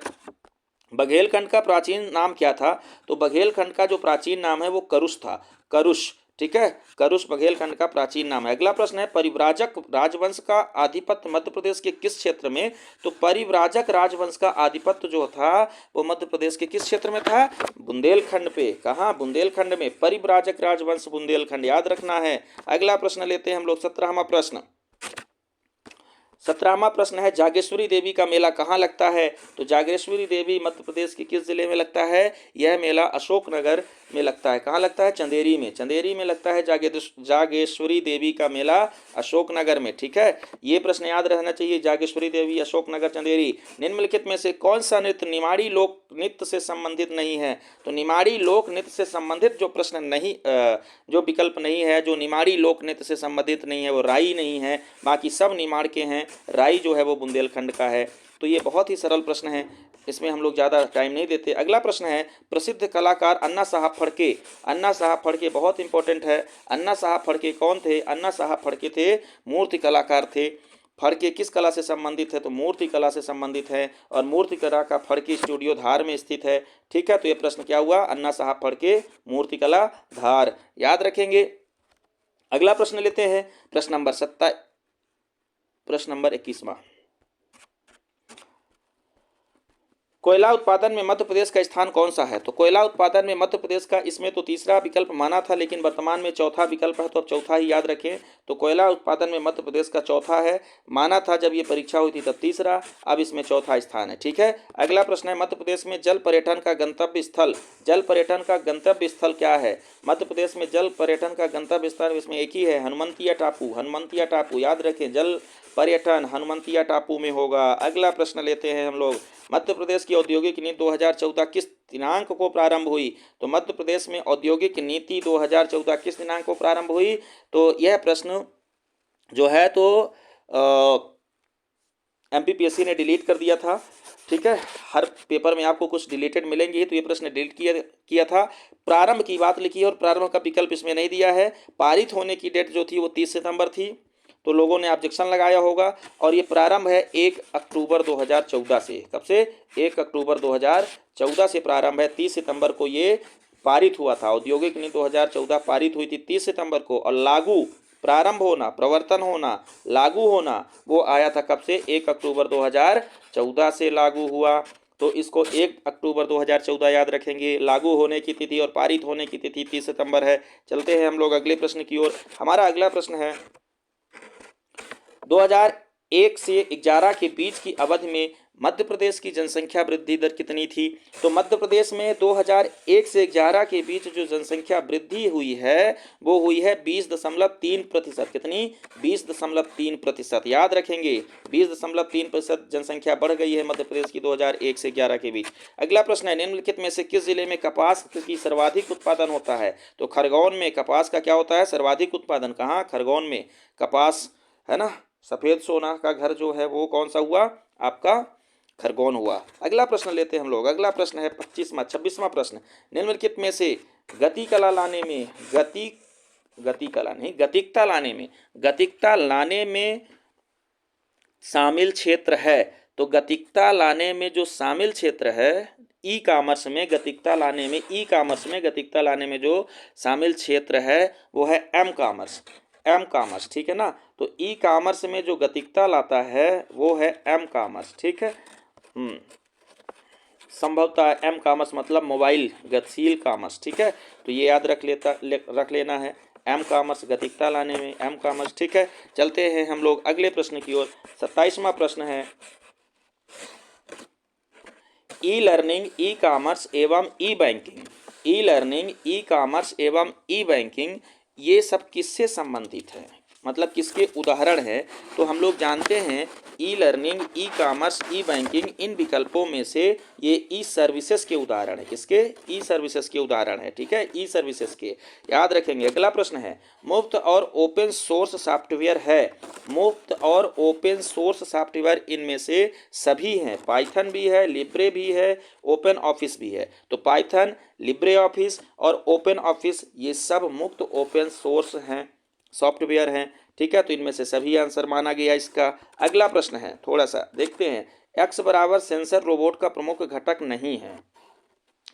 बघेलखंड का प्राचीन नाम क्या था? तो बघेलखंड का जो प्राचीन नाम है वो करुष था। करुष, ठीक है, करुष बघेलखंड का प्राचीन नाम है। अगला प्रश्न है, परिव्राजक राजवंश का आधिपत्य मध्य प्रदेश के किस क्षेत्र में? तो परिव्राजक राजवंश का आधिपत्य जो था वो मध्य प्रदेश के किस क्षेत्र में था? बुंदेलखंड पे। कहाँ? बुंदेलखंड में परिव्राजक राजवंश बुंदेलखंड, याद रखना है। अगला प्रश्न लेते हैं हम लोग 17वां प्रश्न। 17वां प्रश्न है, जागेश्वरी देवी का मेला कहाँ लगता है? तो जागेश्वरी देवी मध्य प्रदेश के किस जिले में लगता है? यह मेला अशोकनगर में लगता है। कहाँ लगता है? चंदेरी में। चंदेरी में लगता है जागेश्वरी देवी का मेला, अशोकनगर में। ठीक है, ये प्रश्न याद रहना चाहिए, जागेश्वरी देवी, अशोकनगर, चंदेरी। निम्नलिखित में से कौन सा नृत्य निमाड़ी लोक नृत्य से संबंधित नहीं है? तो निमाड़ी लोक नृत्य से संबंधित जो प्रश्न नहीं, जो विकल्प नहीं है, जो निमाड़ी लोक नृत्य से संबंधित नहीं है, वो राई नहीं है, बाकी सब निमाड़ के हैं। राई जो है वो बुंदेलखंड का है। तो ये बहुत ही सरल प्रश्न है, इसमें हम लोग ज़्यादा टाइम नहीं देते। अगला प्रश्न है, प्रसिद्ध कलाकार अन्ना साहब फड़के। अन्ना साहब फड़के बहुत इंपॉर्टेंट है। अन्ना साहब फड़के कौन थे? अन्ना साहब फड़के थे मूर्ति कलाकार थे। फड़के किस कला से संबंधित है? तो मूर्ति कला से संबंधित है, और मूर्ति कला का फड़के स्टूडियो धार में स्थित है। ठीक है, तो ये प्रश्न क्या हुआ? अन्ना साहब फड़के मूर्ति कला धार, याद रखेंगे। अगला प्रश्न लेते हैं, प्रश्न नंबर 21वां। कोयला उत्पादन में मध्य प्रदेश का स्थान कौन सा है? तो कोयला उत्पादन में मध्य प्रदेश का, इसमें तो तीसरा विकल्प माना था, लेकिन वर्तमान में चौथा विकल्प है, तो अब चौथा ही याद रखें। तो कोयला उत्पादन में मध्य प्रदेश का चौथा है, माना था जब ये परीक्षा हुई थी तब तीसरा, अब इसमें चौथा स्थान है। ठीक है, अगला प्रश्न है, मध्य प्रदेश में जल पर्यटन का गंतव्य स्थल, जल पर्यटन का गंतव्य स्थल क्या है? मध्य प्रदेश में जल पर्यटन का गंतव्य स्थल इसमें एक ही है, हनुमंतिया टापू। हनुमंतिया टापू याद रखें, जल पर्यटन हनुमंतिया टापू में होगा। अगला प्रश्न लेते हैं हम लोग, मध्य प्रदेश की औद्योगिक नीति 2014 किस दिनांक को प्रारंभ हुई? तो मध्य प्रदेश में औद्योगिक नीति 2014 किस दिनांक को प्रारंभ हुई? तो यह प्रश्न जो है तो MPPSC ने डिलीट कर दिया था। ठीक है, हर पेपर में आपको कुछ डिलीटेड मिलेंगे ही, तो ये प्रश्न डिलीट किया था। प्रारंभ की बात लिखी है और प्रारंभ का विकल्प इसमें नहीं दिया है। पारित होने की डेट जो थी वो 30 सितंबर थी, तो लोगों ने ऑब्जेक्शन लगाया होगा। और ये प्रारंभ है 1 अक्टूबर 2014 से। कब से? 1 अक्टूबर 2014 से प्रारंभ है। 30 सितंबर को ये पारित हुआ था। औद्योगिक नीति 2014 पारित हुई थी 30 सितंबर को, और लागू, प्रारंभ होना, प्रवर्तन होना, लागू होना वो आया था कब से? 1 अक्टूबर 2014 से लागू हुआ। तो इसको 1 अक्टूबर 2014 याद रखेंगे। लागू होने की तिथि और पारित होने की तिथि 30 सितंबर है। चलते हैं हम लोग अगले प्रश्न की ओर। हमारा अगला प्रश्न है, 2001 से 11 के बीच की अवधि में मध्य प्रदेश की जनसंख्या वृद्धि दर कितनी थी? तो मध्य प्रदेश में 2001 से 11 के बीच जो जनसंख्या वृद्धि हुई है वो हुई है 20.3%। कितनी? 20.3%, याद रखेंगे। 20.3% जनसंख्या बढ़ गई है मध्य प्रदेश की 2001 से 11 के बीच। अगला प्रश्न है, निम्नलिखित में से किस जिले में कपास की सर्वाधिक उत्पादन होता है? तो खरगोन में कपास का क्या होता है? सर्वाधिक उत्पादन। कहाँ? खरगोन में कपास, है ना। सफेद सोना का घर जो है वो कौन सा हुआ? आपका खरगोन हुआ। अगला प्रश्न लेते हैं हम लोग। अगला प्रश्न है 26वां प्रश्न, निम्नलिखित में से गतिकता लाने में शामिल क्षेत्र है। तो गतिकता लाने में जो शामिल क्षेत्र है ई कॉमर्स में, गतिकता लाने में जो शामिल क्षेत्र है वो है एम कॉमर्स। ठीक है ना। तो ई कॉमर्स में जो गतिकता लाता है वो है एम कॉमर्स। ठीक है, संभवतः एम कॉमर्स मतलब मोबाइल गतिशील कॉमर्स। ठीक है, तो ये याद रख लेना है, एम कॉमर्स गतिकता लाने में एम कॉमर्स। ठीक है, चलते हैं हम लोग अगले प्रश्न की ओर। 27वां प्रश्न है, ई लर्निंग, ई कॉमर्स एवं e banking, e learning, e commerce एवं ई बैंकिंग ये सब किससे संबंधित है? मतलब किसके उदाहरण है? तो हम लोग जानते हैं ई लर्निंग, ई कॉमर्स, ई बैंकिंग, इन विकल्पों में से ये ई सर्विसेज के उदाहरण है। किसके? ई सर्विसेज के उदाहरण है। ठीक है, ई सर्विसेज के, याद रखेंगे। अगला प्रश्न है, मुफ्त और ओपन सोर्स सॉफ्टवेयर है। मुफ्त और ओपन सोर्स सॉफ्टवेयर इनमें से सभी हैं। पाइथन भी है, लिब्रे भी है, ओपन ऑफिस भी है। तो पाइथन, लिब्रे ऑफिस और ओपन ऑफिस ये सब मुफ्त ओपन सोर्स हैं, सॉफ्टवेयर हैं। ठीक है, तो इनमें से सभी आंसर माना गया इसका। अगला प्रश्न है, थोड़ा सा देखते हैं, एक्स बराबर सेंसर रोबोट का प्रमुख घटक नहीं है।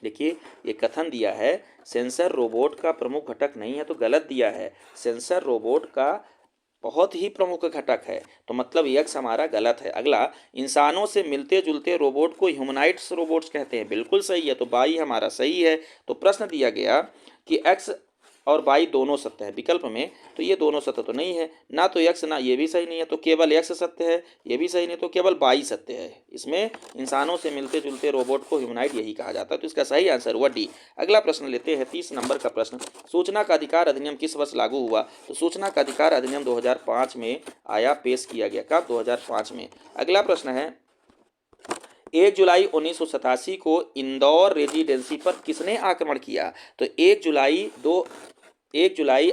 देखिए ये कथन दिया है सेंसर रोबोट का प्रमुख घटक नहीं है, तो गलत दिया है। सेंसर रोबोट का बहुत ही प्रमुख घटक है, तो मतलब यक्स हमारा गलत है। अगला, इंसानों से मिलते जुलते रोबोट को ह्यूमनाइड्स रोबोट्स कहते हैं, बिल्कुल सही है, तो बाई हमारा सही है। तो प्रश्न दिया गया कि एक्स और बाई दोनों सत्य है विकल्प में, तो ये दोनों सत्य तो नहीं है, ना तो एक्स ना ये भी सही नहीं है, तो केवल एक्स सत्य है, ये भी सही नहीं, तो केवल बाई सत्य है। इसमें इंसानों से मिलते जुलते रोबोट को ह्यूमनाइड यही कहा जाता है, तो इसका सही आंसर हुआ डी। अगला प्रश्न लेते हैं 30 नंबर का प्रश्न, सूचना का अधिकार अधिनियम किस वर्ष लागू हुआ? तो सूचना का अधिकार अधिनियम 2005 में आया, पेश किया गया। कब? 2005 में। अगला प्रश्न है 1 जुलाई 1987 को इंदौर रेजिडेंसी पर किसने आक्रमण किया? तो 1 जुलाई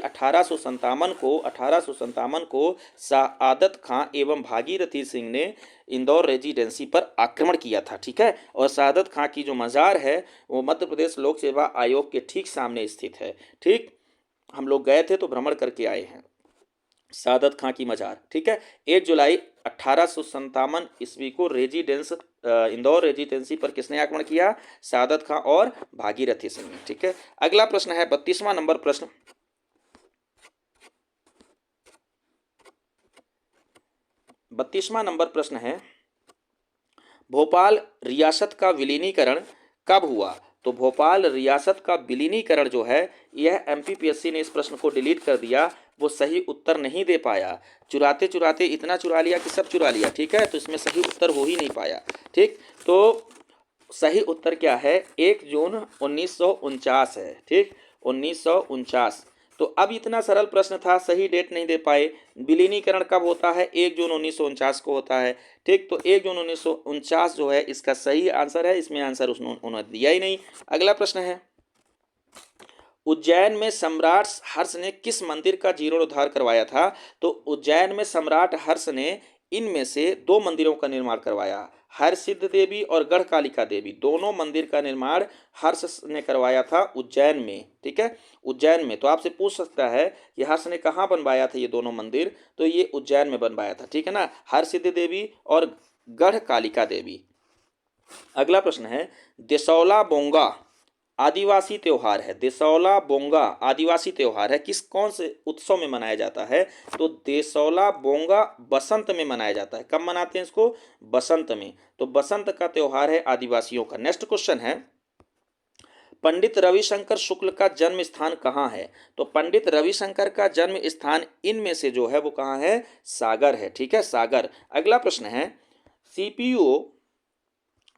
1857 को सआदत खां एवं भागीरथी सिंह ने इंदौर रेजिडेंसी पर आक्रमण किया था। ठीक है, और सआदत खां की जो मज़ार है वो मध्य प्रदेश लोक सेवा आयोग के ठीक सामने स्थित है। ठीक, हम लोग गए थे तो भ्रमण करके आए हैं सादत खां की मजार। ठीक है, 1 जुलाई 1857 ईस्वी को इंदौर रेजिडेंसी पर किसने आक्रमण किया? सादत खां और भागीरथी सिंह ने। ठीक है, अगला प्रश्न है 32वां नंबर प्रश्न, 32वां नंबर प्रश्न है भोपाल रियासत का विलीनीकरण कब हुआ? तो भोपाल रियासत का विलीनीकरण जो है यह एमपीपीएससी ने इस प्रश्न को डिलीट कर दिया, वो सही उत्तर नहीं दे पाया। चुराते चुराते इतना चुरा लिया कि सब चुरा लिया। ठीक है, तो इसमें सही उत्तर हो ही नहीं पाया। ठीक, तो सही उत्तर क्या है? 1 जून 1949 है। ठीक, 1949। तो अब इतना सरल प्रश्न था, सही डेट नहीं दे पाए। विलीनीकरण कब होता है? 1 जून 1949 को होता है। ठीक, तो 1 जून 1949 जो है इसका सही आंसर है, इसमें आंसर उन्होंने दिया ही नहीं। अगला प्रश्न है उज्जैन में सम्राट हर्ष ने किस मंदिर का जीर्णोद्धार करवाया था? तो उज्जैन में सम्राट हर्ष ने इनमें से 2 मंदिरों का निर्माण करवाया, हरसिद्ध देवी और गढ़कालिका देवी, दोनों मंदिर का निर्माण हर्ष ने करवाया था उज्जैन में। ठीक है, उज्जैन में। तो आपसे पूछ सकता है कि हर्ष ने कहाँ बनवाया था ये दोनों मंदिर? तो ये उज्जैन में बनवाया था। ठीक है ना, हरसिद्ध देवी और गढ़कालिका देवी। अगला प्रश्न है देसौला बोंगा आदिवासी त्योहार है। देसौला बोंगा आदिवासी त्योहार है, किस कौन से उत्सव में मनाया जाता है? तो देसौला बोंगा बसंत में मनाया जाता है। कब मनाते हैं इसको? बसंत में। तो बसंत का त्योहार है आदिवासियों का। नेक्स्ट क्वेश्चन है पंडित रविशंकर शुक्ल का जन्म स्थान कहाँ है? तो पंडित रविशंकर का जन्म स्थान इनमें से जो है वो कहाँ है? सागर है। ठीक है, सागर। अगला प्रश्न है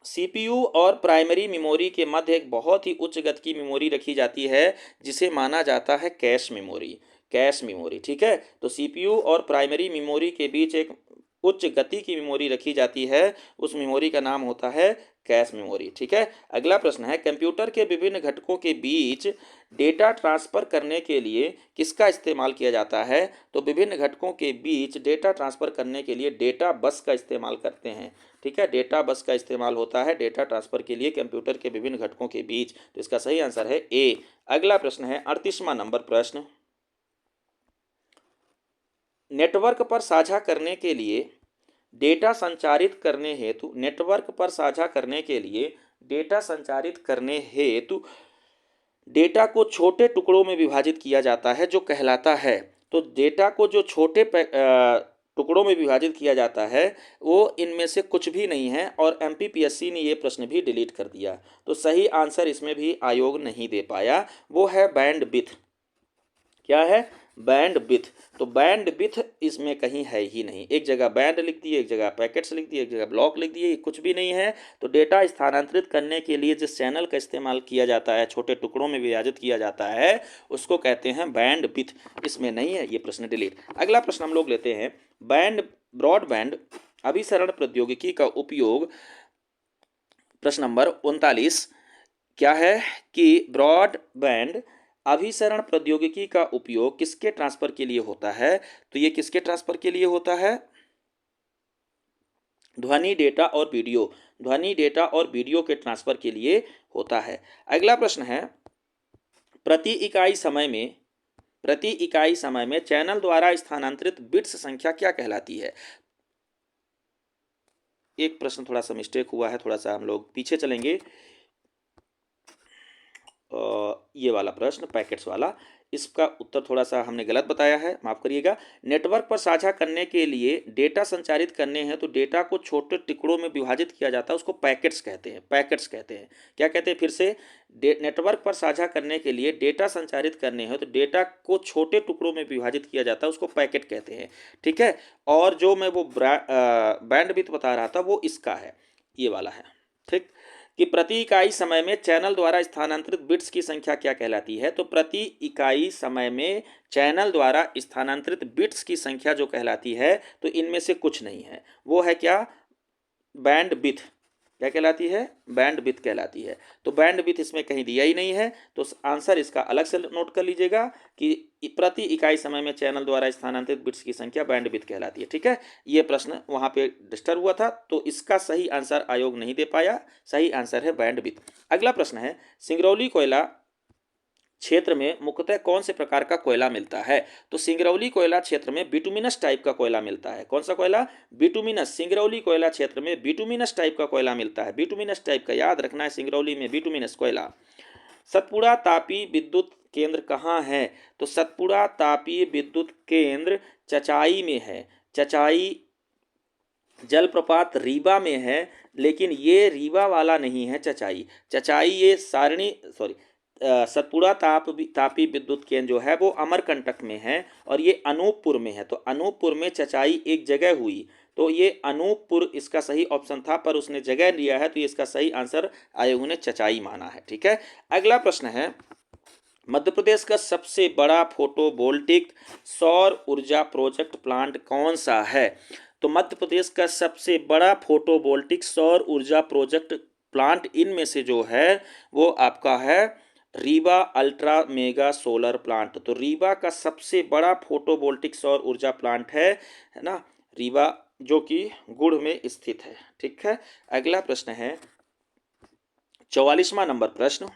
सीपीयू और प्राइमरी मेमोरी के मध्य एक बहुत ही उच्च गति की मेमोरी रखी जाती है जिसे माना जाता है कैश मेमोरी। Cache memory. ठीक है, तो सीपीयू और प्राइमरी मेमोरी के बीच एक उच्च गति की मेमोरी रखी जाती है, उस मेमोरी का नाम होता है कैश मेमोरी। ठीक है, अगला प्रश्न है कंप्यूटर के विभिन्न घटकों के बीच डेटा ट्रांसफर करने के लिए किसका इस्तेमाल किया जाता है? तो विभिन्न घटकों के बीच डेटा ट्रांसफर करने के लिए डेटा बस का इस्तेमाल करते हैं। ठीक है, डेटा बस का इस्तेमाल होता है डेटा ट्रांसफर के लिए कंप्यूटर के विभिन्न घटकों के बीच। तो इसका सही आंसर है ए। अगला प्रश्न है 38वां नंबर प्रश्न, नेटवर्क पर साझा करने के लिए डेटा संचारित करने हेतु डेटा संचारित करने हेतु डेटा को छोटे टुकड़ों में विभाजित किया जाता है जो कहलाता है। तो डेटा को जो छोटे टुकड़ों में विभाजित किया जाता है वो इनमें से कुछ भी नहीं है, और एमपीपीएससी ने ये प्रश्न भी डिलीट कर दिया। तो सही आंसर इसमें भी आयोग नहीं दे पाया, वो है बैंडविड्थ। क्या है? बैंडविड्थ। तो बैंडविड्थ इसमें कहीं है ही नहीं, एक जगह बैंड लिख दिए, एक जगह पैकेट्स लिख दिए, एक जगह ब्लॉक लिख दिए, कुछ भी नहीं है। तो डेटा स्थानांतरित करने के लिए जिस चैनल का इस्तेमाल किया जाता है, छोटे टुकड़ों में विभाजित किया जाता है, उसको कहते हैं बैंडविड्थ। इसमें नहीं है, ये प्रश्न डिलीट। अगला प्रश्न हम लोग लेते हैं ब्रॉडबैंड अभिसरण प्रौद्योगिकी का उपयोग, प्रश्न नंबर 39 क्या है कि ब्रॉडबैंड अभिसरण प्रौद्योगिकी का उपयोग किसके ट्रांसफर के लिए होता है? तो ये किसके ट्रांसफर के लिए होता है? ध्वनि डेटा और वीडियो के ट्रांसफर के लिए होता है। अगला प्रश्न है प्रति इकाई समय में चैनल द्वारा स्थानांतरित बिट्स संख्या क्या कहलाती है? एक प्रश्न थोड़ा सा मिस्टेक हुआ है, थोड़ा सा हम लोग पीछे चलेंगे। ये वाला प्रश्न पैकेट्स वाला, इसका उत्तर थोड़ा सा हमने गलत बताया है, माफ़ करिएगा। नेटवर्क पर साझा करने के लिए डेटा संचारित करने हैं तो डेटा को छोटे टुकड़ों में विभाजित किया जाता है, उसको पैकेट्स कहते हैं, पैकेट्स कहते हैं। क्या कहते हैं फिर से? नेटवर्क पर साझा करने के लिए डेटा संचारित करने हैं तो डेटा को छोटे टुकड़ों में विभाजित किया जाता है, उसको पैकेट कहते हैं। ठीक है। और जो मैं वो बैंडविड्थ बता रहा था वो इसका है, ये वाला है। ठीक। कि प्रति इकाई समय में चैनल द्वारा स्थानांतरित बिट्स की संख्या क्या कहलाती है? तो प्रति इकाई समय में चैनल द्वारा स्थानांतरित बिट्स की संख्या जो कहलाती है, तो इनमें से कुछ नहीं है, वो है क्या? बैंडविड्थ। क्या कहलाती है? बैंडविड्थ कहलाती है। तो बैंडविड्थ इसमें कहीं दिया ही नहीं है, तो आंसर इसका अलग से नोट कर लीजिएगा कि प्रति इकाई समय में चैनल द्वारा स्थानांतरित बिट्स की संख्या बैंडविड्थ कहलाती है। ठीक है। ये प्रश्न वहां पे डिस्टर्ब हुआ था, तो इसका सही आंसर आयोग नहीं दे पाया, सही आंसर है बैंडविड्थ। अगला प्रश्न है, सिंगरौली कोयला क्षेत्र में मुख्यतः कौन से प्रकार का कोयला मिलता है? तो सिंगरौली कोयला क्षेत्र में बिटुमिनस टाइप का कोयला मिलता है। कौन सा कोयला? बिटुमिनस। सिंगरौली कोयला क्षेत्र में बिटुमिनस टाइप का कोयला मिलता है। बिटुमिनस टाइप का याद रखना है, सिंगरौली में बिटुमिनस कोयला। सतपुड़ा तापी विद्युत केंद्र कहाँ है? तो सतपुड़ा तापी विद्युत केंद्र चचाई में है। चचाई जलप्रपात रीवा में है, लेकिन ये रीवा वाला नहीं है चचाई। चचाई ये सतपुड़ा तापी विद्युत केंद्र जो है वो अमरकंटक में है और ये अनूपपुर में है। तो अनूपपुर में चचाई एक जगह हुई, तो ये अनूपपुर इसका सही ऑप्शन था, पर उसने जगह लिया है, तो ये इसका सही आंसर आयोग ने चचाई माना है। ठीक है। अगला प्रश्न है, मध्य प्रदेश का सबसे बड़ा फोटोवोल्टिक सौर ऊर्जा प्रोजेक्ट प्लांट कौन सा है? तो मध्य प्रदेश का सबसे बड़ा फोटोवोल्टिक सौर ऊर्जा प्रोजेक्ट प्लांट इनमें से जो है वो आपका है Rewa ultra mega solar plant. तो रीवा का सबसे बड़ा फोटोवोल्टिक सौर ऊर्जा प्लांट है ना, रीवा, जो कि गुड़ में स्थित है। ठीक है। अगला प्रश्न है 44वां नंबर प्रश्न,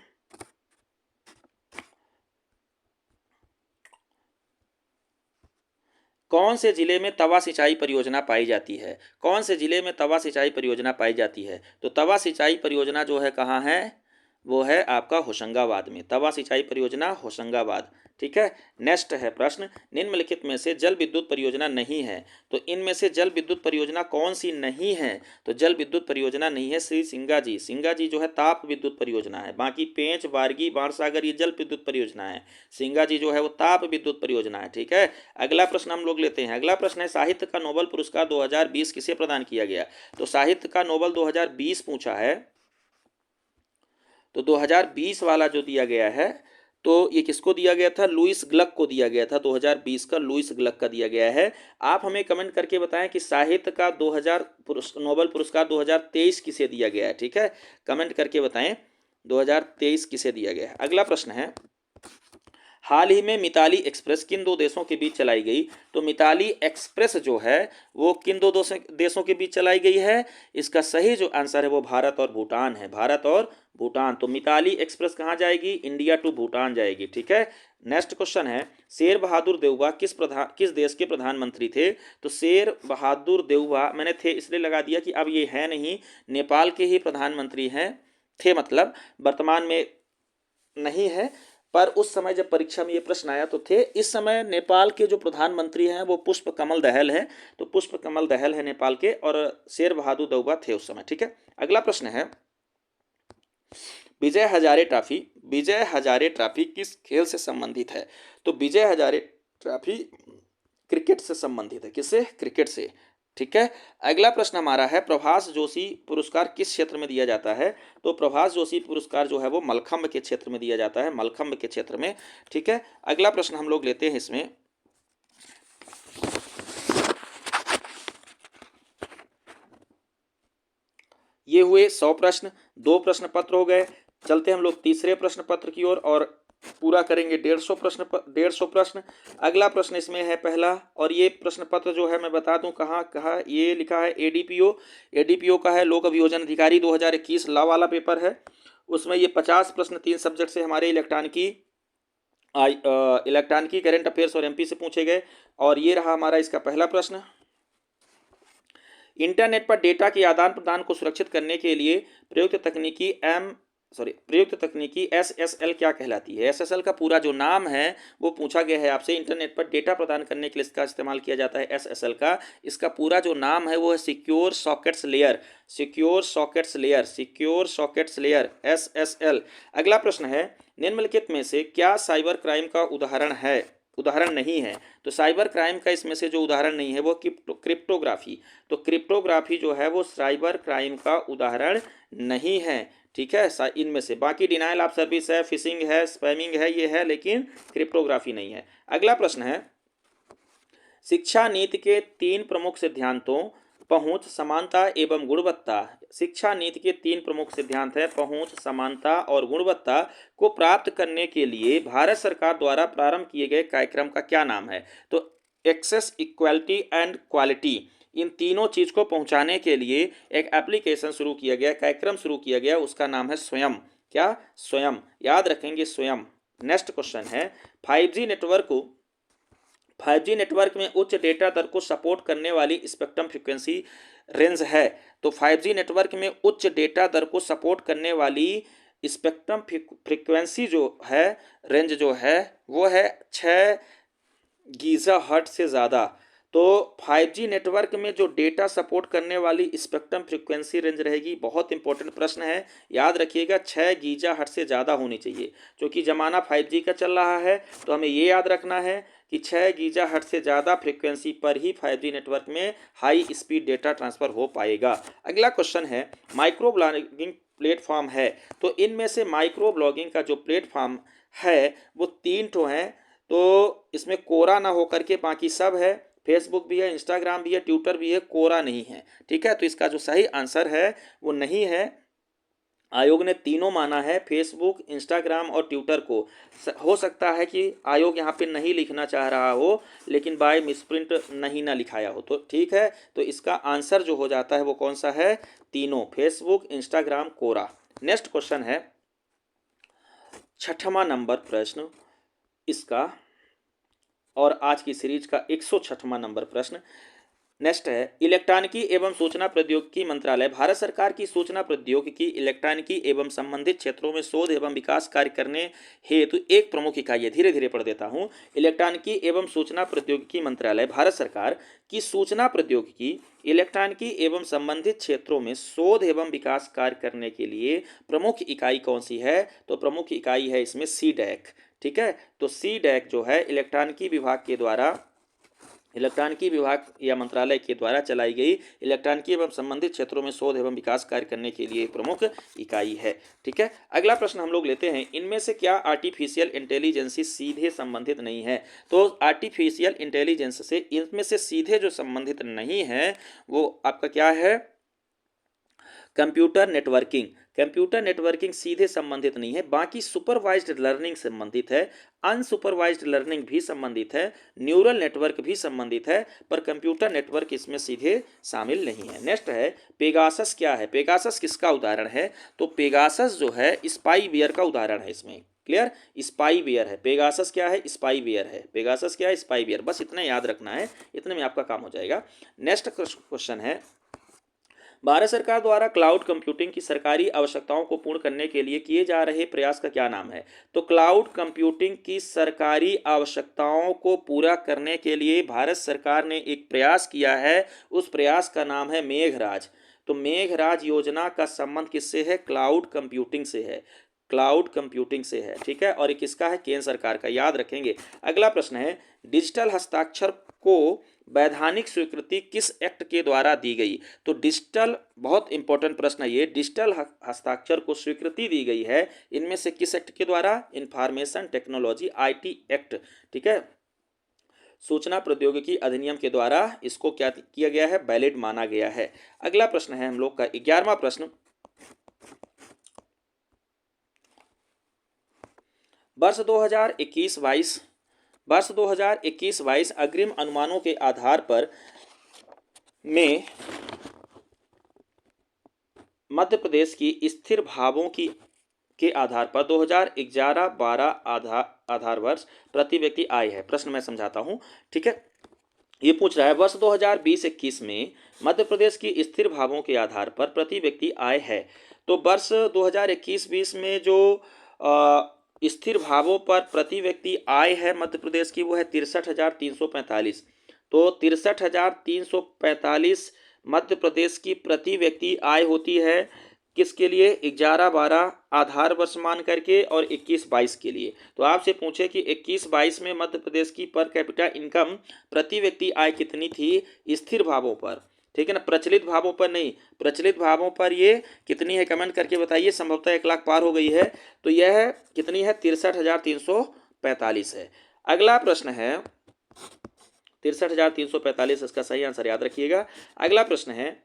कौन से जिले में तवा सिंचाई परियोजना पाई जाती है? कौन से जिले में तवा सिंचाई परियोजना पाई जाती है? तो तवा सिंचाई परियोजना जो है कहाँ है? वो है आपका होशंगाबाद में। तवा सिंचाई परियोजना होशंगाबाद। ठीक है। नेक्स्ट है प्रश्न, निम्नलिखित में से जल विद्युत परियोजना नहीं है। तो इनमें से जल विद्युत परियोजना कौन सी नहीं है? तो जल विद्युत परियोजना नहीं है श्री सिंगाजी। सिंगाजी जो है ताप विद्युत परियोजना है। बाकी पेंच, बारगी, बाणसागर ये जल विद्युत परियोजना है। सिंगाजी जो है वो ताप विद्युत परियोजना है। ठीक है। अगला प्रश्न हम लोग लेते हैं। अगला प्रश्न है, साहित्य का नोबेल पुरस्कार 2020 किसे प्रदान किया गया? तो साहित्य का नोबेल 2020 पूछा है, तो 2020 वाला जो दिया गया है, तो ये किसको दिया गया था? लुईस ग्लक को दिया गया था। 2020 का लुईस ग्लक का दिया गया है। आप हमें कमेंट करके बताएं कि साहित्य का नोबेल पुरस्कार 2023 किसे दिया गया है। ठीक है। कमेंट करके बताएं 2023 किसे दिया गया है। अगला प्रश्न है, हाल ही में मिताली एक्सप्रेस किन दो देशों के बीच चलाई गई? तो मिताली एक्सप्रेस जो है वो किन दो देशों के बीच चलाई गई है? इसका सही जो आंसर है वो भारत और भूटान है। भारत और भूटान। तो मिताली एक्सप्रेस कहाँ जाएगी? इंडिया टू भूटान जाएगी। ठीक है। नेक्स्ट क्वेश्चन है, शेर बहादुर देवबा किस देश के प्रधानमंत्री थे? तो शेर बहादुर देवबा, मैंने थे इसलिए लगा दिया कि अब ये है नहीं, नेपाल के ही प्रधानमंत्री हैं। थे मतलब वर्तमान में नहीं है, पर उस समय जब परीक्षा में ये प्रश्न आया तो थे। इस समय नेपाल के जो प्रधानमंत्री हैं वो पुष्प कमल दहल हैं। तो पुष्प कमल दहल है नेपाल के, और शेर बहादुर देवबा थे उस समय। ठीक है। अगला प्रश्न है, विजय हजारे ट्रॉफी। विजय हजारे ट्रॉफी किस खेल से संबंधित है? तो विजय हजारे ट्रॉफी क्रिकेट से संबंधित है। किससे? क्रिकेट से। ठीक है। अगला प्रश्न हमारा है, प्रभाष जोशी पुरस्कार किस क्षेत्र में दिया जाता है? तो प्रभाष जोशी पुरस्कार जो है वो मलखंभ के क्षेत्र में दिया जाता है, मलखंभ के क्षेत्र में। ठीक है। अगला प्रश्न हम लोग लेते हैं इसमें, ये हुए 100 प्रश्न, 2 प्रश्न पत्र हो गए। चलते हम लोग तीसरे प्रश्न पत्र की ओर और पूरा करेंगे 150 प्रश्न। अगला प्रश्न इसमें है पहला, और ये प्रश्न पत्र जो है मैं बता दूं कहाँ ये लिखा है, एडीपीओ का है, लोक अभियोजन अधिकारी 2021 लॉ वाला पेपर है। उसमें ये 50 प्रश्न 3 सब्जेक्ट से हमारे इलेक्ट्रॉनिकी, करंट अफेयर्स और एमपी से पूछे गए। और ये रहा हमारा इसका पहला प्रश्न, इंटरनेट पर डेटा के आदान प्रदान को सुरक्षित करने के लिए प्रयुक्त तकनीकी सॉरी प्रयुक्त तकनीकी एसएसएल क्या कहलाती है? एसएसएल का पूरा जो नाम है वो पूछा गया है आपसे। इंटरनेट पर डेटा प्रदान करने के लिए इसका इस्तेमाल किया जाता है एसएसएल का। इसका पूरा जो नाम है वो है secure sockets layer, secure sockets layer, secure sockets layer, SSL. अगला प्रश्न है, निम्नलिखित में से क्या साइबर क्राइम का उदाहरण नहीं है? तो साइबर क्राइम का इसमें से जो उदाहरण नहीं है वो क्रिप्टोग्राफी। तो क्रिप्टोग्राफी जो है वो साइबर क्राइम का उदाहरण नहीं है। ठीक है, इनमें से बाकी डिनाइल ऑफ सर्विस है, फिशिंग है, स्पैमिंग है, ये है, लेकिन क्रिप्टोग्राफी नहीं है। अगला प्रश्न है, शिक्षा नीति के 3 प्रमुख सिद्धांतों पहुंच, समानता एवं गुणवत्ता। शिक्षा नीति के 3 प्रमुख सिद्धांत है पहुंच, समानता और गुणवत्ता को प्राप्त करने के लिए भारत सरकार द्वारा प्रारंभ किए गए कार्यक्रम का क्या नाम है? तो एक्सेस, इक्वालिटी एंड क्वालिटी, इन तीनों चीज को पहुंचाने के लिए एक एप्लीकेशन शुरू किया गया, कार्यक्रम शुरू किया गया, उसका नाम है स्वयं। क्या? स्वयं। याद रखेंगे, स्वयं। नेक्स्ट क्वेश्चन है, 5G नेटवर्क में उच्च डेटा दर को सपोर्ट करने वाली स्पेक्ट्रम फ्रीक्वेंसी रेंज है। तो 5G नेटवर्क में उच्च डेटा दर को सपोर्ट करने वाली स्पेक्ट्रम फ्रीक्वेंसी जो है, रेंज जो है, वो है 6 गीगाहर्ट्ज से ज़्यादा। तो 5G नेटवर्क में जो डेटा सपोर्ट करने वाली स्पेक्ट्रम फ्रीक्वेंसी रेंज रहेगी, बहुत इंपॉर्टेंट प्रश्न है, याद रखिएगा, 6 गीगाहर्ट्ज से ज़्यादा होनी चाहिए। क्योंकि ज़माना 5G का चल रहा है, तो हमें ये याद रखना है कि 6 गीगाहर्ट्ज से ज़्यादा फ्रीक्वेंसी पर ही 5G नेटवर्क में हाई स्पीड डेटा ट्रांसफ़र हो पाएगा। अगला क्वेश्चन है, माइक्रो ब्लॉगिंग प्लेटफॉर्म है, तो इनमें से माइक्रो ब्लॉगिंग का जो प्लेटफॉर्म है वो 3 ठो हैं। तो इसमें कोरा ना होकर के बाकी सब है, फेसबुक भी है, इंस्टाग्राम भी है, ट्विटर भी है, कोरा नहीं है। ठीक है, तो इसका जो सही आंसर है वो नहीं है। आयोग ने तीनों माना है, फेसबुक, इंस्टाग्राम और ट्विटर को। हो सकता है कि आयोग यहाँ पे नहीं लिखना चाह रहा हो, लेकिन बाय मिसप्रिंट नहीं ना लिखाया हो, तो ठीक है। तो इसका आंसर जो हो जाता है वो कौन सा है? तीनों, फेसबुक, इंस्टाग्राम, कोरा। नेक्स्ट क्वेश्चन है, 6वां नंबर प्रश्न इसका, और आज की सीरीज का 106वां नंबर प्रश्न। नेक्स्ट है, इलेक्ट्रॉनिकी एवं सूचना प्रौद्योगिकी मंत्रालय भारत सरकार की सूचना प्रौद्योगिकी, इलेक्ट्रॉनिकी एवं संबंधित क्षेत्रों में शोध एवं विकास कार्य करने हेतु एक प्रमुख इकाई है। धीरे धीरे पढ़ देता हूँ। इलेक्ट्रॉनिकी एवं सूचना प्रौद्योगिकी मंत्रालय भारत सरकार की सूचना प्रौद्योगिकी, इलेक्ट्रॉनिकी एवं संबंधित क्षेत्रों में शोध एवं विकास कार्य करने के लिए प्रमुख इकाई कौन सी है? तो प्रमुख इकाई है इसमें सीडैक। ठीक है, तो सीडैक जो है इलेक्ट्रॉनिकी विभाग या मंत्रालय के द्वारा चलाई गई इलेक्ट्रॉनिकी एवं संबंधित क्षेत्रों में शोध एवं विकास कार्य करने के लिए प्रमुख इकाई है। ठीक है, अगला प्रश्न हम लोग लेते हैं, इनमें से क्या आर्टिफिशियल इंटेलिजेंस सीधे संबंधित नहीं है? तो आर्टिफिशियल इंटेलिजेंस से इनमें से सीधे जो संबंधित नहीं है वो आपका क्या है? Computer networking. कंप्यूटर नेटवर्किंग सीधे संबंधित नहीं है, बाकी सुपरवाइज्ड लर्निंग संबंधित है, अनसुपरवाइज्ड लर्निंग भी संबंधित है, न्यूरल नेटवर्क भी संबंधित है, पर कंप्यूटर नेटवर्क इसमें सीधे शामिल नहीं है। नेक्स्ट है, पेगासस क्या है? पेगासस किसका उदाहरण है? तो पेगासस जो है स्पाईवेयर का उदाहरण है। इसमें क्लियर, स्पाईवेयर है। पेगासस क्या है? स्पाईवेयर है। पेगासस क्या है? स्पाईवेयर। बस इतना याद रखना है, इतने में आपका काम हो जाएगा। नेक्स्ट क्वेश्चन है, भारत सरकार द्वारा क्लाउड कंप्यूटिंग की सरकारी आवश्यकताओं को पूर्ण करने के लिए किए जा रहे प्रयास का क्या नाम है? तो क्लाउड कंप्यूटिंग की सरकारी आवश्यकताओं को पूरा करने के लिए भारत सरकार ने एक प्रयास किया है, उस प्रयास का नाम है मेघराज। तो मेघराज योजना का संबंध किससे है? क्लाउड कंप्यूटिंग से है, क्लाउड कंप्यूटिंग से है। ठीक है, और ये किसका है? केंद्र सरकार का, याद रखेंगे। अगला प्रश्न है, डिजिटल हस्ताक्षर को वैधानिक स्वीकृति किस एक्ट के द्वारा दी गई? तो डिजिटल, बहुत इंपॉर्टेंट प्रश्न है ये, डिजिटल हस्ताक्षर को स्वीकृति दी गई है इनमें से किस एक्ट के द्वारा? Information technology IT act. ठीक है, सूचना प्रौद्योगिकी अधिनियम के द्वारा इसको क्या किया गया है? वैलिड माना गया है। अगला प्रश्न है हम लोग का 11वां प्रश्न, वर्ष 2021-22 अग्रिम अनुमानों के आधार पर में मध्य प्रदेश की स्थिर भावों के आधार पर 2011-12 आधार वर्ष प्रति व्यक्ति आय है। प्रश्न मैं समझाता हूँ। ठीक है, ये पूछ रहा है, वर्ष 2020-21 में मध्य प्रदेश की स्थिर भावों के आधार पर प्रति व्यक्ति आय है। तो वर्ष 2021-20 में जो स्थिर भावों पर प्रति व्यक्ति आय है मध्य प्रदेश की, वो है 63,345। तो 63,345 मध्य प्रदेश की प्रति व्यक्ति आय होती है। किसके लिए? 11-12 आधार वर्ष मान करके और 21-22 के लिए। तो आपसे पूछे कि 21-22 में मध्य प्रदेश की पर कैपिटा इनकम प्रति व्यक्ति आय कितनी थी स्थिर भावों पर, ठीक है ना, प्रचलित भावों पर नहीं। प्रचलित भावों पर ये कितनी है कमेंट करके बताइए। संभवतः 1 लाख पार हो गई है। तो यह कितनी है? 63,345 है। अगला प्रश्न है 63,345, इसका सही आंसर याद रखिएगा। अगला प्रश्न है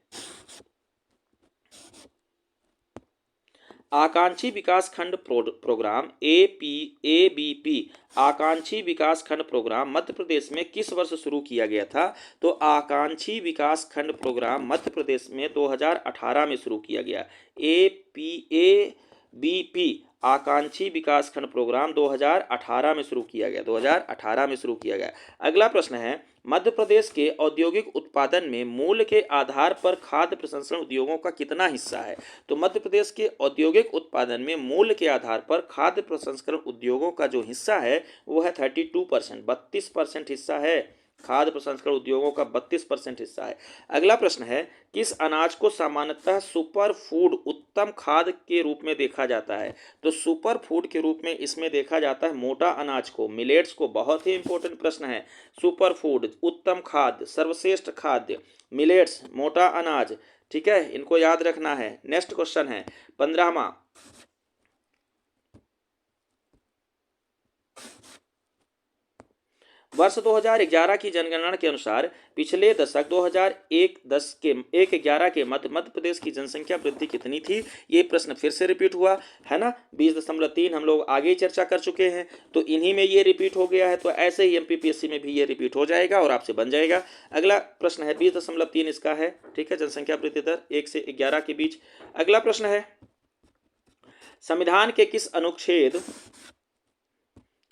आकांक्षी विकास खंड प्रोग्राम ABP आकांक्षी विकास खंड प्रोग्राम मध्य प्रदेश में किस वर्ष शुरू किया गया था? तो आकांक्षी विकास खंड प्रोग्राम मध्य प्रदेश में 2018 में शुरू किया गया। ABP आकांक्षी विकास खंड प्रोग्राम 2018 में शुरू किया गया। 2018 में शुरू किया गया। अगला प्रश्न है मध्य प्रदेश के औद्योगिक उत्पादन में मूल्य के आधार पर खाद्य प्रसंस्करण उद्योगों का कितना हिस्सा है? तो मध्य प्रदेश के औद्योगिक उत्पादन में मूल्य के आधार पर खाद्य प्रसंस्करण उद्योगों का जो हिस्सा है वो है 32%, 32% हिस्सा है। खाद्य प्रसंस्करण उद्योगों का 32% हिस्सा है। अगला प्रश्न है किस अनाज को सामान्यतः सुपर फूड उत्तम खाद्य के रूप में देखा जाता है? तो सुपर फूड के रूप में इसमें देखा जाता है मोटा अनाज को, मिलेट्स को। बहुत ही इंपॉर्टेंट प्रश्न है। सुपर फूड, उत्तम खाद्य, सर्वश्रेष्ठ खाद्य, मिलेट्स, मोटा अनाज, ठीक है, इनको याद रखना है। नेक्स्ट क्वेश्चन है 15वां। वर्ष 2011 की जनगणना के अनुसार पिछले दशक 2011 के मध्य प्रदेश की जनसंख्या वृद्धि कितनी थी? ये प्रश्न फिर से रिपीट हुआ है ना। 20.3 हम लोग आगे ही चर्चा कर चुके हैं, तो इन्हीं में ये रिपीट हो गया है। तो ऐसे ही MPPSC में भी ये रिपीट हो जाएगा और आपसे बन जाएगा। अगला प्रश्न है 20.3 इसका है, ठीक है, जनसंख्या वृद्धि दर 1 से 11 के बीच। अगला प्रश्न है संविधान के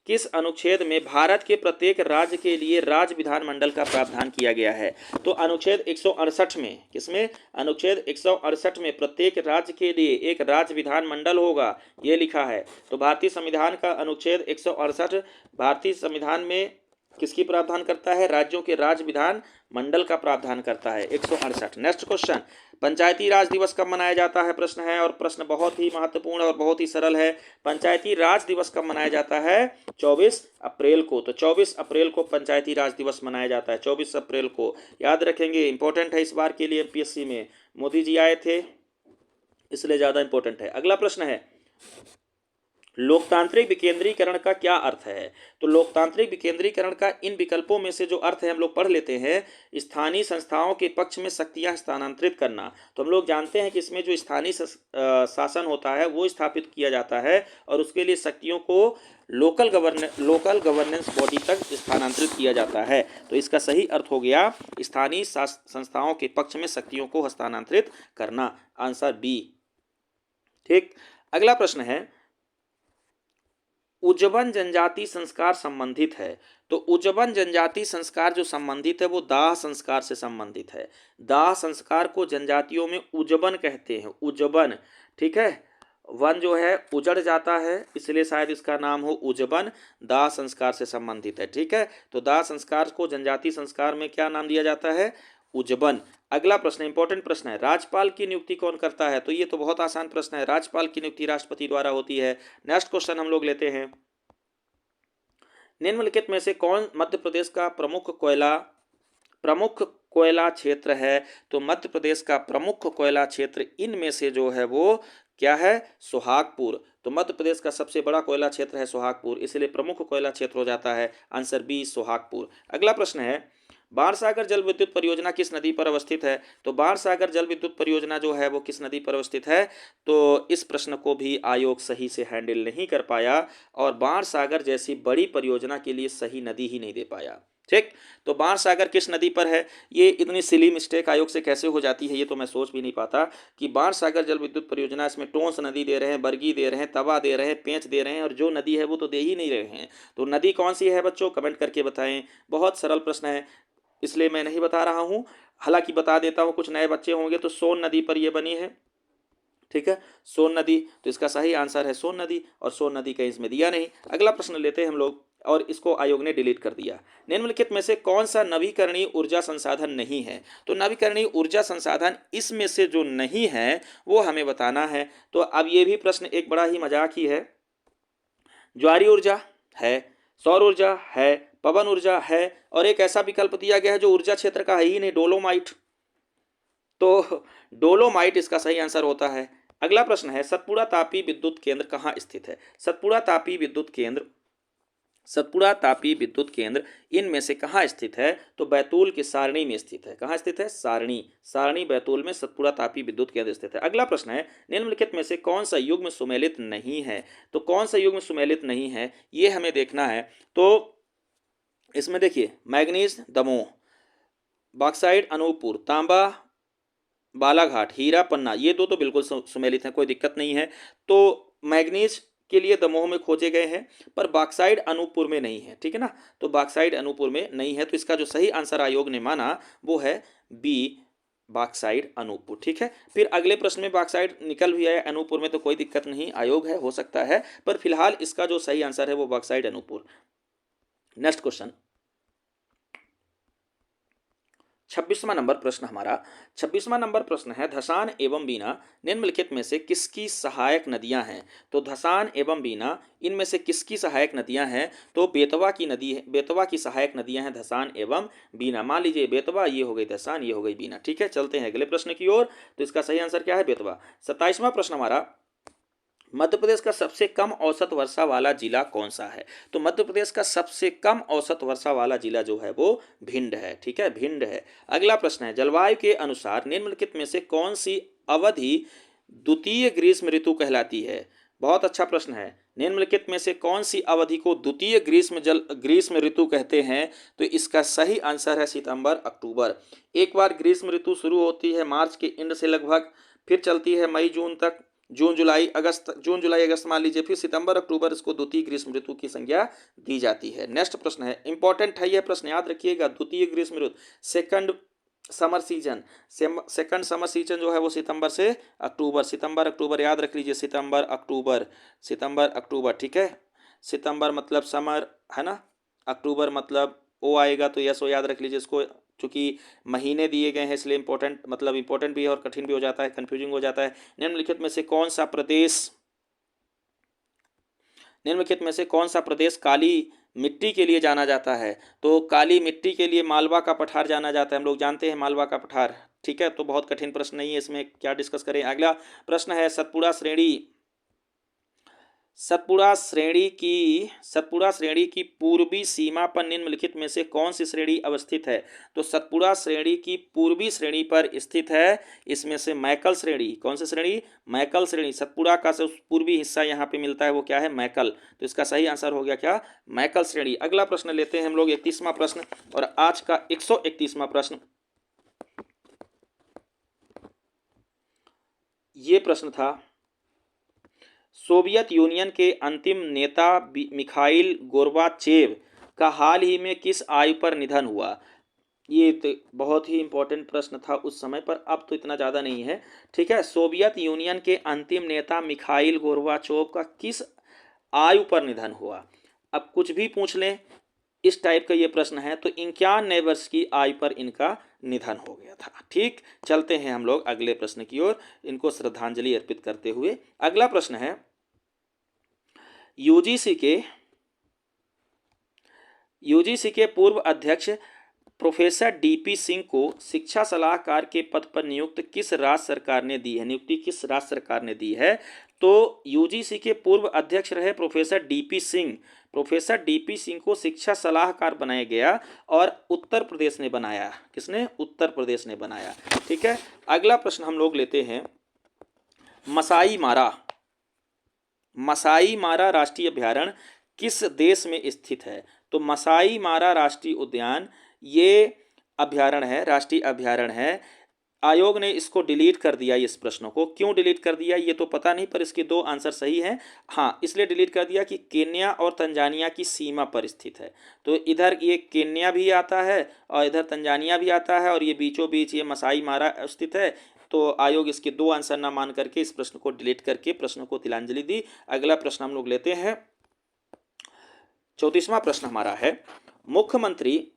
किस अनुच्छेद में भारत के प्रत्येक राज्य के लिए राज्य विधानमंडल का प्रावधान किया गया है? तो अनुच्छेद 168 में, किसमें? अनुच्छेद 168 में प्रत्येक राज्य के लिए एक राज्य विधानमंडल होगा, ये लिखा है। तो भारतीय संविधान का अनुच्छेद 168 भारतीय संविधान में किसकी प्रावधान करता है? राज्यों के राज्य विधान मंडल का प्रावधान करता है, 168। नेक्स्ट क्वेश्चन पंचायती राज दिवस कब मनाया जाता है? प्रश्न है, और प्रश्न बहुत ही महत्वपूर्ण और बहुत ही सरल है। पंचायती राज दिवस कब मनाया जाता है? 24 अप्रैल को। तो 24 अप्रैल को पंचायती राज दिवस मनाया जाता है, 24 अप्रैल को। याद रखेंगे, इंपॉर्टेंट है इस बार के लिए। MPSC में मोदी जी आए थे इसलिए ज़्यादा इंपॉर्टेंट है। अगला प्रश्न है लोकतांत्रिक विकेंद्रीकरण का क्या अर्थ है? तो लोकतांत्रिक विकेंद्रीकरण का इन विकल्पों में से जो अर्थ है हम लोग पढ़ लेते हैं। स्थानीय संस्थाओं के पक्ष में शक्तियां हस्तांतरित करना। तो हम लोग जानते हैं कि इसमें जो स्थानीय शासन होता है वो स्थापित किया जाता है और उसके लिए शक्तियों को लोकल गवर्नेंस बॉडी तक स्थानांतरित किया जाता है। तो इसका सही अर्थ हो गया स्थानीय संस्थाओं के पक्ष में शक्तियों को हस्तांतरित करना, आंसर बी। ठीक, अगला प्रश्न है उज्जवन जनजाति संस्कार संबंधित है। तो उज्जवन जनजाति संस्कार जो संबंधित है वो दाह संस्कार से संबंधित है। दाह संस्कार को जनजातियों में उज्जवन कहते हैं, उज्जवन, ठीक है। वन जो है उजड़ जाता है इसलिए शायद इसका नाम हो उज्जवन, दाह संस्कार से संबंधित है, ठीक है। तो दाह संस्कार को जनजाति संस्कार में क्या नाम दिया जाता है? उज्जवन। अगला प्रश्न इंपॉर्टेंट प्रश्न है राज्यपाल की नियुक्ति कौन करता है? तो ये तो बहुत आसान प्रश्न है, राज्यपाल की नियुक्ति राष्ट्रपति द्वारा होती है। नेक्स्ट क्वेश्चन हम लोग लेते हैं निम्नलिखित में से कौन मध्य प्रदेश का प्रमुख कोयला क्षेत्र है? तो मध्य प्रदेश का प्रमुख कोयला क्षेत्र इनमें से जो है वो क्या है? सोहागपुर। तो मध्य प्रदेश का सबसे बड़ा कोयला क्षेत्र है सोहागपुर, इसलिए प्रमुख कोयला क्षेत्र हो जाता है, आंसर बी सोहागपुर। अगला प्रश्न है बाणसागर जल विद्युत परियोजना किस नदी पर अवस्थित है? तो बाणसागर जल विद्युत परियोजना जो है वो किस नदी पर अवस्थित है? तो इस प्रश्न को भी आयोग सही से हैंडल नहीं कर पाया और बाणसागर जैसी बड़ी परियोजना के लिए सही नदी ही नहीं दे पाया। ठीक, तो बाणसागर किस नदी पर है? ये इतनी सिली मिस्टेक आयोग से कैसे हो जाती है ये तो मैं सोच भी नहीं पाता कि बाणसागर जल विद्युत परियोजना, इसमें टोंस नदी दे रहे हैं, बरगी दे रहे हैं, तवा दे रहे हैं, पेंच दे रहे हैं और जो नदी है वो तो दे ही नहीं रहे हैं। तो नदी कौन सी है बच्चों? कमेंट करके बताएं। बहुत सरल प्रश्न है इसलिए मैं नहीं बता रहा हूँ, हालांकि बता देता हूँ, कुछ नए बच्चे होंगे। तो सोन नदी पर यह बनी है, ठीक है, सोन नदी, तो इसका सही आंसर है सोन नदी, और सोन नदी कहीं इसमें दिया नहीं। अगला प्रश्न लेते हैं हम लोग, और इसको आयोग ने डिलीट कर दिया। निम्नलिखित में से कौन सा नवीकरणीय ऊर्जा संसाधन नहीं है? तो नवीकरणीय ऊर्जा संसाधन इसमें से जो नहीं है वो हमें बताना है। तो अब ये भी प्रश्न एक बड़ा ही मजाक ही है। ज्वारी ऊर्जा है, सौर ऊर्जा है, पवन ऊर्जा है, और एक ऐसा विकल्प दिया गया है जो ऊर्जा क्षेत्र का है ही नहीं, डोलोमाइट। तो डोलोमाइट इसका सही आंसर होता है। अगला प्रश्न है, सतपुड़ा तापी विद्युत केंद्र कहाँ स्थित है? सतपुड़ा तापी विद्युत केंद्र, सतपुड़ा तापी विद्युत केंद्र इनमें से कहाँ स्थित है? तो बैतूल के सारणी में स्थित है। कहाँ स्थित है? सारणी, सारणी बैतूल में सतपुड़ा तापी विद्युत केंद्र स्थित है। अगला प्रश्न है, निम्नलिखित में से कौन सा युग्म सुमेलित नहीं है? तो कौन सा युग्म सुमेलित नहीं है ये हमें देखना है। तो इसमें देखिए, मैग्नीज दमोह, बॉक्साइड अनूपपुर, तांबा बालाघाट, हीरा पन्ना, ये दो तो बिल्कुल सुमेलित हैं, कोई दिक्कत नहीं है। तो मैग्नीज के लिए दमोह में खोजे गए हैं, पर बॉक्साइड अनूपपुर में नहीं है, ठीक है ना। तो बॉक्साइड अनूपपुर में नहीं है, तो इसका जो सही आंसर आयोग ने माना वो है बी, बॉक्साइड अनूपपुर। ठीक है, फिर अगले प्रश्न में बॉक्साइड निकल भी आया अनूपपुर में, तो कोई दिक्कत नहीं, आयोग है, हो सकता है, पर फिलहाल इसका जो सही आंसर है वो बॉक्साइड अनूपपुर। नेक्स्ट क्वेश्चन, 26वां नंबर प्रश्न हमारा। 26वां नंबर प्रश्न है, धसान एवं बीना निम्नलिखित में से किसकी सहायक नदियां हैं? तो धसान एवं बीना इनमें से किसकी सहायक नदियां हैं? तो बेतवा की नदी है, बेतवा की सहायक नदियां हैं धसान एवं बीना। मान लीजिए बेतवा, ये हो गई धसान, ये हो गई बीना। ठीक है, चलते हैं अगले प्रश्न की ओर। तो इसका सही आंसर क्या है? बेतवा। 27वां प्रश्न हमारा, मध्य प्रदेश का सबसे कम औसत वर्षा वाला जिला कौन सा है? तो मध्य प्रदेश का सबसे कम औसत वर्षा वाला जिला जो है वो भिंड है। ठीक है, भिंड है। अगला प्रश्न है, जलवायु के अनुसार निम्नलिखित में से कौन सी अवधि द्वितीय ग्रीष्म ऋतु कहलाती है? बहुत अच्छा प्रश्न है। निम्नलिखित में से कौन सी अवधि को द्वितीय ग्रीष्म ऋतु कहते हैं? तो इसका सही आंसर है सितंबर अक्टूबर। एक बार ग्रीष्म ऋतु शुरू होती है मार्च के एंड से लगभग, फिर चलती है मई जून तक, जून जुलाई अगस्त मान लीजिए, फिर सितंबर अक्टूबर इसको द्वितीय ग्रीष्म ऋतु की संज्ञा दी जाती है। नेक्स्ट प्रश्न है, इंपॉर्टेंट है यह प्रश्न, याद रखिएगा। द्वितीय ग्रीष्म ऋतु, second summer season, second summer season जो है वो सितंबर से अक्टूबर, सितंबर अक्टूबर याद रख लीजिए, सितंबर अक्टूबर, सितंबर अक्टूबर। ठीक है, सितंबर मतलब समर है ना, अक्टूबर मतलब ओ आएगा, तो यस ओ याद रख लीजिए इसको। चूंकि महीने दिए गए हैं इसलिए इंपॉर्टेंट, मतलब इंपॉर्टेंट भी है और कठिन भी हो जाता है, कंफ्यूजिंग हो जाता है। निम्नलिखित में से कौन सा प्रदेश, निम्नलिखित में से कौन सा प्रदेश काली मिट्टी के लिए जाना जाता है? तो काली मिट्टी के लिए मालवा का पठार जाना जाता है, हम लोग जानते हैं मालवा का पठार। ठीक है, तो बहुत कठिन प्रश्न नहीं है, इसमें क्या डिस्कस करें। अगला प्रश्न है, सतपुड़ा श्रेणी, सतपुड़ा श्रेणी की पूर्वी सीमा पर निम्नलिखित में से कौन सी श्रेणी अवस्थित है? तो सतपुड़ा श्रेणी की पूर्वी श्रेणी पर स्थित है इसमें से मैकल श्रेणी। कौन सी श्रेणी? मैकल श्रेणी। सतपुड़ा का जो पूर्वी हिस्सा यहाँ पे मिलता है वो क्या है? मैकल। तो इसका सही आंसर हो गया क्या? मैकल श्रेणी। अगला प्रश्न लेते हैं हम लोग, 31वां प्रश्न, और आज का 131वां प्रश्न। ये प्रश्न था, सोवियत यूनियन के अंतिम नेता मिखाइल गोर्बाचेव का हाल ही में किस आयु पर निधन हुआ? ये तो बहुत ही इंपॉर्टेंट प्रश्न था उस समय पर, अब तो इतना ज़्यादा नहीं है। ठीक है, सोवियत यूनियन के अंतिम नेता मिखाइल गोर्बाचोव का किस आयु पर निधन हुआ? अब कुछ भी पूछ लें, इस टाइप का ये प्रश्न है, तो 91 वर्ष की आयु पर इनका निधन हो गया था। ठीक, चलते हैं हम लोग अगले प्रश्न की ओर, इनको श्रद्धांजलि अर्पित करते हुए। अगला प्रश्न है, यूजीसी के पूर्व अध्यक्ष प्रोफेसर डीपी सिंह को शिक्षा सलाहकार के पद पर नियुक्ति किस राज्य सरकार ने दी है? तो यूजीसी के पूर्व अध्यक्ष रहे professor DP Singh. Professor DP Singh को शिक्षा सलाहकार बनाया गया और उत्तर प्रदेश ने बनाया। किसने? उत्तर प्रदेश ने बनाया। ठीक है, अगला प्रश्न हम लोग लेते हैं, मसाई मारा राष्ट्रीय अभयारण्य किस देश में स्थित है? तो मसाई मारा राष्ट्रीय उद्यान ये अभयारण्य है, राष्ट्रीय अभयारण्य है। आयोग ने इसको डिलीट कर दिया, इस प्रश्न को। क्यों डिलीट कर दिया ये तो पता नहीं, पर इसके दो आंसर सही हैं। हाँ, इसलिए डिलीट कर दिया कि केन्या और तंजानिया की सीमा पर स्थित है। तो इधर ये केन्या भी आता है और इधर तंजानिया भी आता है, और ये बीचों बीच ये मसाई मारा स्थित है। तो आयोग इसके 2 आंसर ना मान करके इस प्रश्न को डिलीट करके प्रश्न को तिलांजलि दी। अगला प्रश्न हम लोग लेते हैं। 34वां प्रश्न हमारा है, मुख्यमंत्री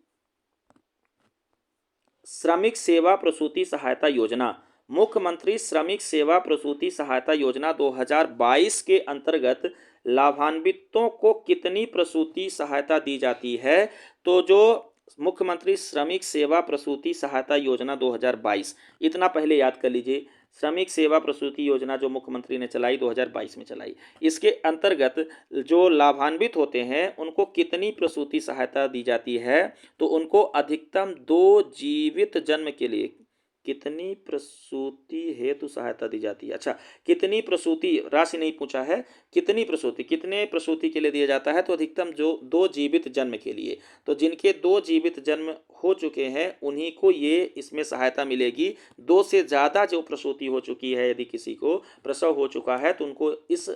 श्रमिक सेवा प्रसूति सहायता योजना, मुख्यमंत्री श्रमिक सेवा प्रसूति सहायता योजना 2022 के अंतर्गत लाभान्वितों को कितनी प्रसूति सहायता दी जाती है? तो जो मुख्यमंत्री श्रमिक सेवा प्रसूति सहायता योजना 2022, इतना पहले याद कर लीजिए, श्रमिक सेवा प्रसूति योजना जो मुख्यमंत्री ने चलाई 2022 में चलाई, इसके अंतर्गत जो लाभान्वित होते हैं उनको कितनी प्रसूति सहायता दी जाती है? तो उनको अधिकतम 2 जीवित जन्म के लिए कितनी प्रसूति हेतु सहायता दी जाती है। अच्छा, कितनी प्रसूति, राशि नहीं पूछा है, कितनी प्रसूति, कितने प्रसूति के लिए दिया जाता है? तो अधिकतम जो 2 जीवित जन्म के लिए। तो जिनके 2 जीवित जन्म हो चुके हैं उन्हीं को ये इसमें सहायता मिलेगी। 2 से ज़्यादा जो प्रसूति हो चुकी है, यदि किसी को प्रसव हो चुका है तो उनको इस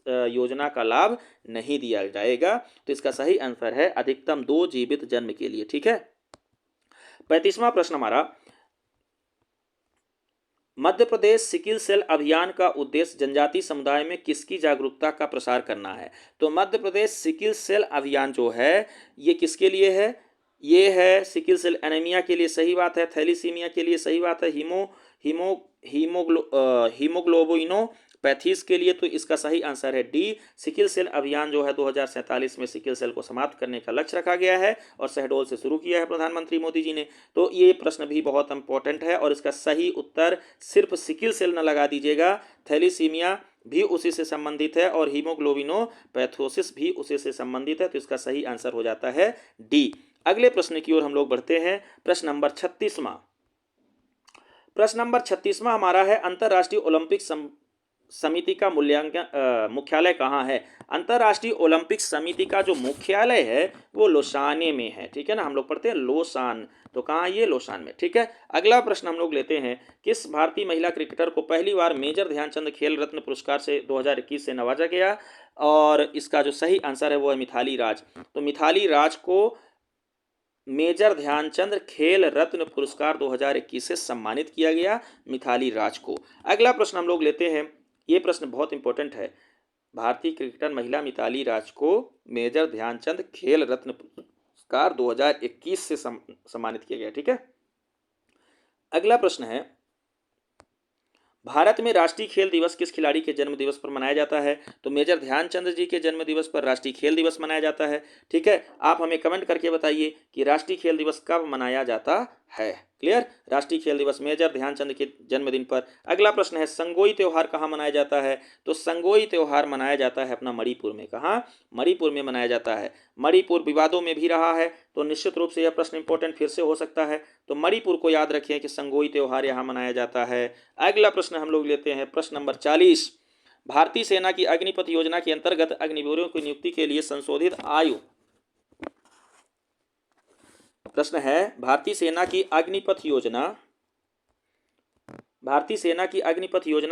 योजना का लाभ नहीं दिया जाएगा। तो इसका सही आंसर है अधिकतम 2 जीवित जन्म के लिए। ठीक है। 35वां प्रश्न हमारा, मध्य प्रदेश सिकिल सेल अभियान का उद्देश्य जनजातीय समुदाय में किसकी जागरूकता का प्रसार करना है? तो मध्य प्रदेश सिकिल सेल अभियान जो है ये किसके लिए है? ये है सिकिल सेल एनीमिया के लिए, सही बात है, थैलीसीमिया के लिए, सही बात है, हीमोग्लोबिनोपैथीज के लिए। तो इसका सही आंसर है डी। सिकिल सेल अभियान जो है 2047 में सिकिल सेल को समाप्त करने का लक्ष्य रखा गया है और शहडोल से शुरू किया है प्रधानमंत्री मोदी जी ने। तो ये प्रश्न भी बहुत इंपॉर्टेंट है और इसका सही उत्तर सिर्फ सिकिल सेल न लगा दीजिएगा, थैलीसीमिया भी उसी से संबंधित है और हीमोग्लोबिनोपैथोसिस भी उसी से संबंधित है। तो इसका सही आंसर हो जाता है डी। अगले प्रश्न की ओर हम लोग बढ़ते हैं। प्रश्न नंबर 36वां, प्रश्न नंबर 36वां हमारा है, अंतर्राष्ट्रीय ओलंपिक समिति का मुख्यालय कहाँ है? अंतर्राष्ट्रीय ओलंपिक समिति का जो मुख्यालय है वो लोसाने में है। ठीक है ना, हम लोग पढ़ते हैं लोसान, तो कहाँ ये? लोसान में। ठीक है। अगला प्रश्न हम लोग लेते हैं, किस भारतीय महिला क्रिकेटर को पहली बार मेजर ध्यानचंद खेल रत्न पुरस्कार से 2021 से नवाजा गया? और इसका जो सही आंसर है वो है मिथाली राज। तो मिथाली राज को मेजर ध्यानचंद खेल रत्न पुरस्कार 2021 से सम्मानित किया गया, मिथाली राज को। अगला प्रश्न हम लोग लेते हैं, ये प्रश्न बहुत इंपॉर्टेंट है, भारतीय क्रिकेटर महिला मिताली राज को मेजर ध्यानचंद खेल रत्न पुरस्कार 2021 से सम्मानित किया गया। ठीक है। अगला प्रश्न है, भारत में राष्ट्रीय खेल दिवस किस खिलाड़ी के जन्म दिवस पर मनाया जाता है? तो मेजर ध्यानचंद जी के जन्म दिवस पर राष्ट्रीय खेल दिवस मनाया जाता है। ठीक है। आप हमें कमेंट करके बताइए कि राष्ट्रीय खेल दिवस कब मनाया जाता है। क्लियर? राष्ट्रीय खेल दिवस मेजर ध्यानचंद के जन्मदिन पर। अगला प्रश्न है, संगोई त्योहार कहाँ मनाया जाता है? तो संगोई त्योहार मनाया जाता है अपना मणिपुर में। कहाँ? मणिपुर में मनाया जाता है। मणिपुर विवादों में भी रहा है, तो निश्चित रूप से यह प्रश्न इंपॉर्टेंट फिर से हो सकता है। तो मणिपुर को याद रखें कि संगोई त्योहार यहाँ मनाया जाता है। अगला प्रश्न हम लोग लेते हैं, प्रश्न नंबर 40, भारतीय सेना की अग्निपथ योजना के अंतर्गत अग्निवीरों की नियुक्ति के लिए संशोधित आयु, प्रश्न है, भारतीय सेना की अग्निपथ योजना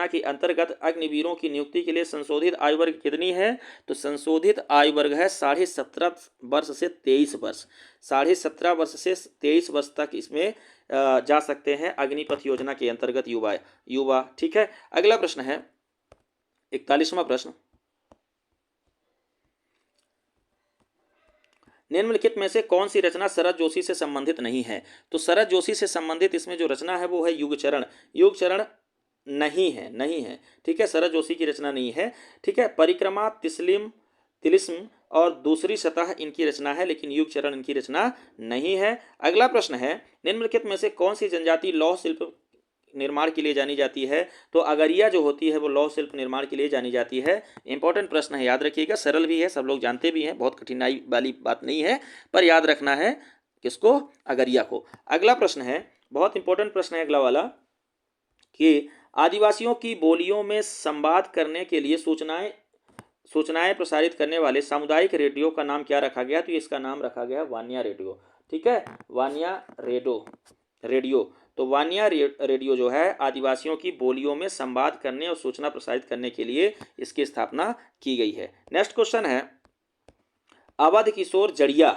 के अंतर्गत अग्निवीरों की नियुक्ति के लिए संशोधित आयु वर्ग कितनी है? तो संशोधित आयु वर्ग है 17.5 वर्ष से 23 वर्ष। 17.5 वर्ष से 23 वर्ष तक इसमें जा सकते हैं अग्निपथ योजना के अंतर्गत युवा। ठीक है। अगला प्रश्न है 41वां प्रश्न, निम्नलिखित में से कौन सी रचना शरद जोशी से संबंधित नहीं है? तो शरद जोशी से संबंधित इसमें जो रचना है वो है युगचरण। युगचरण नहीं है। ठीक है, शरद जोशी की रचना नहीं है। ठीक है। परिक्रमा, तिलिस्म और दूसरी सतह इनकी रचना है, लेकिन युगचरण इनकी रचना नहीं है। अगला प्रश्न है, निम्नलिखित में से कौन सी जनजाति लौह शिल्प निर्माण के लिए जानी जाती है? तो अगरिया जो होती है वो लौह शिल्प निर्माण के लिए जानी जाती है। इंपॉर्टेंट प्रश्न है, याद रखिएगा, सरल भी है, सब लोग जानते भी हैं, बहुत कठिनाई वाली बात नहीं है, पर याद रखना है किसको? अगरिया को। अगला प्रश्न है, बहुत इंपॉर्टेंट प्रश्न है अगला वाला, कि आदिवासियों की बोलियों में संवाद करने के लिए सूचनाएं प्रसारित करने वाले सामुदायिक रेडियो का नाम क्या रखा गया? तो इसका नाम रखा गया वानिया रेडियो। ठीक है, वानिया रेडियो। तो वानिया रेडियो जो है आदिवासियों की बोलियों में संवाद करने और सूचना प्रसारित करने के लिए इसकी स्थापना की गई है। नेक्स्ट क्वेश्चन है, अवध किशोर जड़िया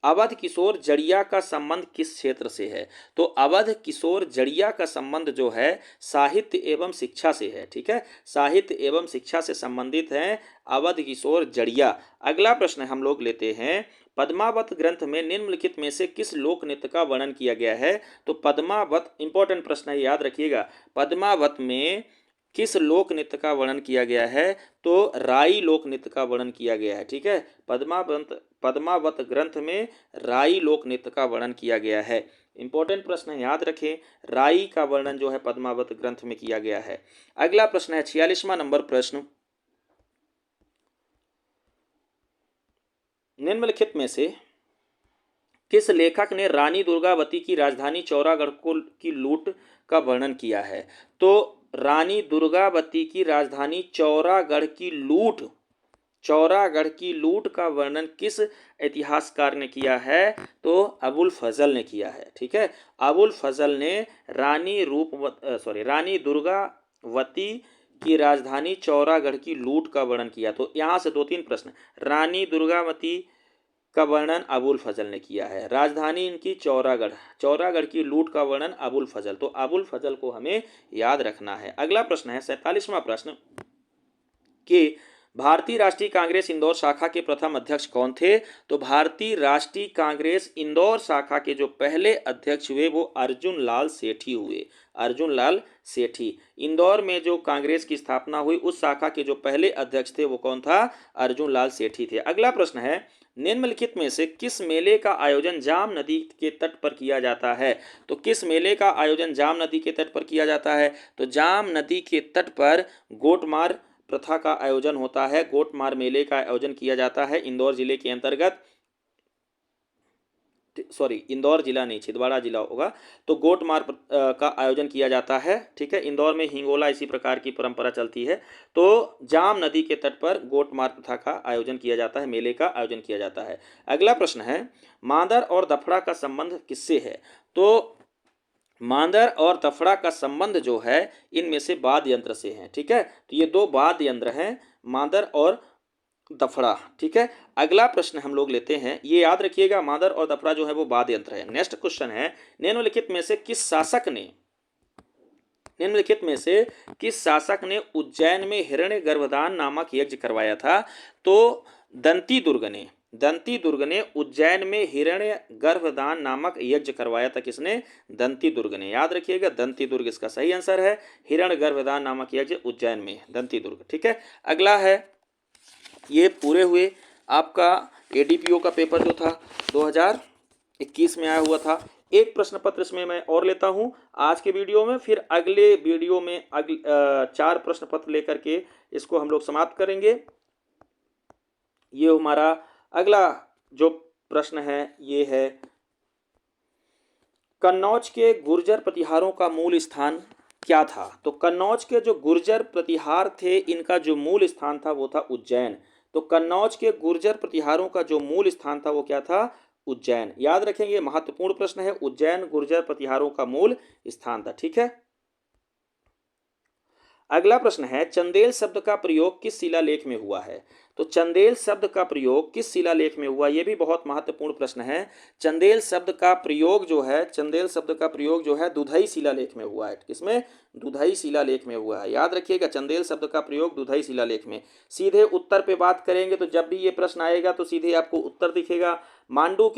अवध किशोर जड़िया का संबंध किस क्षेत्र से है? तो अवध किशोर जड़िया का संबंध जो है साहित्य एवं शिक्षा से है। ठीक है, साहित्य एवं शिक्षा से संबंधित हैं अवध किशोर जड़िया। अगला प्रश्न हम लोग लेते हैं, पद्मावत ग्रंथ में निम्नलिखित में से किस लोक नृत्य का वर्णन किया गया है? तो पद्मावत, इंपॉर्टेंट प्रश्न है, याद रखिएगा, पद्मावत में किस लोक नृत्य का वर्णन किया गया है? तो राई लोक नृत्य का वर्णन किया गया है। ठीक है, पद्मावत ग्रंथ में राई लोक नृत्य का वर्णन किया गया है। इंपॉर्टेंट प्रश्न है, याद रखें, राई का वर्णन जो है पद्मावत ग्रंथ में किया गया है। अगला प्रश्न है 46वां नंबर प्रश्न, निम्नलिखित में से किस लेखक ने रानी दुर्गावती की राजधानी चौरागढ़ की लूट का वर्णन किया है? तो रानी दुर्गावती की राजधानी चौरागढ़ की लूट का वर्णन किस इतिहासकार ने किया है? तो अबुल फजल ने किया है। ठीक है, अबुल फजल ने रानी दुर्गावती की राजधानी चौरागढ़ की लूट का वर्णन किया। तो यहाँ से 2-3 प्रश्न, रानी दुर्गावती का वर्णन अबुल फजल ने किया है, राजधानी इनकी चौरागढ़ की लूट का वर्णन अबुल फजल, तो अबुल फजल को हमें याद रखना है। अगला प्रश्न है 47वां प्रश्न कि भारतीय राष्ट्रीय कांग्रेस इंदौर शाखा के प्रथम अध्यक्ष कौन थे? तो भारतीय राष्ट्रीय कांग्रेस इंदौर शाखा के जो पहले अध्यक्ष हुए वो अर्जुन लाल सेठी हुए। अर्जुन लाल सेठी, इंदौर में जो कांग्रेस की स्थापना हुई उस शाखा के जो पहले अध्यक्ष थे वो कौन था? अर्जुन लाल सेठी थे। अगला प्रश्न है, निम्नलिखित में से किस मेले का आयोजन जाम नदी के तट पर किया जाता है? तो किस मेले का आयोजन जाम नदी के तट पर किया जाता है? तो जाम नदी के तट पर गोटमार प्रथा का आयोजन होता है, गोटमार मेले का आयोजन किया जाता है इंदौर जिले के अंतर्गत, इंदौर जिला नहीं, छिंदवाड़ा जिला होगा। तो गोटमार का आयोजन किया जाता है। ठीक है, इंदौर में हिंगोला इसी प्रकार की परंपरा चलती है। तो जाम नदी के तट पर गोटमार प्रथा का आयोजन किया जाता है, मेले का आयोजन किया जाता है। अगला प्रश्न है, मांदर और दफड़ा का संबंध किससे है? तो मांदर और दफड़ा का संबंध जो है इनमें से वाद्य यंत्र से है। ठीक है, तो ये 2 वाद्य यंत्र हैं, मांदर और दफड़ा। ठीक है, अगला प्रश्न हम लोग लेते हैं, ये याद रखिएगा, मांदर और दफड़ा जो है वो वाद्य यंत्र है। नेक्स्ट क्वेश्चन है, निम्नलिखित में से किस शासक ने उज्जैन में हिरण्य गर्भदान नामक यज्ञ करवाया था? तो दंती दुर्ग ने उज्जैन में हिरण्य गर्भदान नामक यज्ञ करवाया था। किसने? दंती दुर्ग ने। याद रखिएगा, दंती दुर्ग इसका सही आंसर है, हिरण्य गर्भदान नामक यज्ञ उज्जैन में, दंती दुर्ग। ठीक है, अगला है, ये पूरे हुए आपका एडीपीओ का पेपर जो था 2021 में आया हुआ था। एक प्रश्न पत्र इसमें मैं और लेता हूं आज के वीडियो में, फिर अगले वीडियो में 4 प्रश्न पत्र लेकर के इसको हम लोग समाप्त करेंगे। ये हमारा अगला जो प्रश्न है ये है, कन्नौज के गुर्जर प्रतिहारों का मूल स्थान क्या था? तो कन्नौज के जो गुर्जर प्रतिहार थे इनका जो मूल स्थान था वो था उज्जैन। तो कन्नौज के गुर्जर प्रतिहारों का जो मूल स्थान था वो क्या था? उज्जैन। याद रखेंगे, महत्वपूर्ण प्रश्न है, उज्जैन गुर्जर प्रतिहारों का मूल स्थान था। ठीक है, अगला प्रश्न है, चंदेल शब्द का प्रयोग किस शिलालेख में हुआ है? तो चंदेल शब्द का प्रयोग किस शिलालेख में हुआ? यह भी बहुत महत्वपूर्ण प्रश्न है। चंदेल शब्द का प्रयोग जो है दुधई शिलालेख में हुआ है। किसमें? दुधई शिलालेख में हुआ है। याद रखिएगा, चंदेल शब्द का प्रयोग दुधई शिलालेख में। सीधे उत्तर पे बात करेंगे तो जब भी ये प्रश्न आएगा तो सीधे आपको उत्तर दिखेगा। मांडू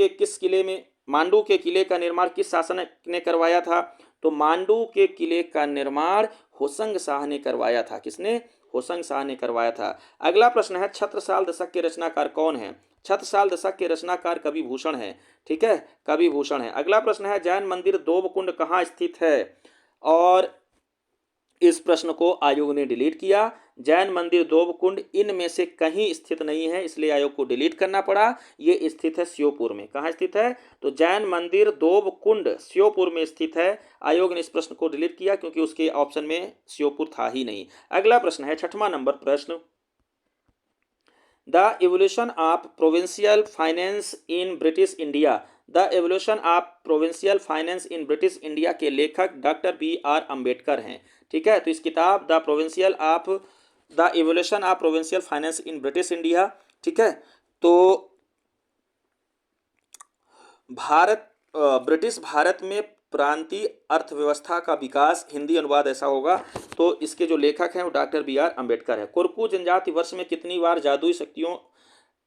के किले का निर्माण किस शासक ने करवाया था? तो मांडू के किले का निर्माण होशंग शाह ने करवाया था। किसने? होशंग शाह ने करवाया था। अगला प्रश्न है, छत्रसाल दशक के रचनाकार कौन है? छत्रसाल दशक के रचनाकार कवि भूषण है। ठीक है, कवि भूषण है। अगला प्रश्न है, जैन मंदिर दोबकुंड कहाँ स्थित है? और इस प्रश्न को आयोग ने डिलीट किया। जैन मंदिर दोबकुंड इनमें से कहीं स्थित नहीं है, इसलिए आयोग को डिलीट करना पड़ा। ये स्थित है श्योपुर में। कहाँ स्थित है? तो जैन मंदिर दोबकुंड श्योपुर में स्थित है। आयोग ने इस प्रश्न को डिलीट किया क्योंकि उसके ऑप्शन में श्योपुर था ही नहीं। अगला प्रश्न है 6वां नंबर प्रश्न, the evolution of provincial finance in British India. The evolution of provincial finance in British India के लेखक डॉक्टर BR अम्बेडकर हैं। ठीक है, तो इस किताब the evolution of provincial finance in British India, ठीक है, तो भारत ब्रिटिश भारत में प्रांतीय अर्थव्यवस्था का विकास, हिंदी अनुवाद ऐसा होगा। तो इसके जो लेखक हैं वो डॉक्टर B.R. अम्बेडकर है। कोरकू जनजाति वर्ष में कितनी बार जादुई शक्तियों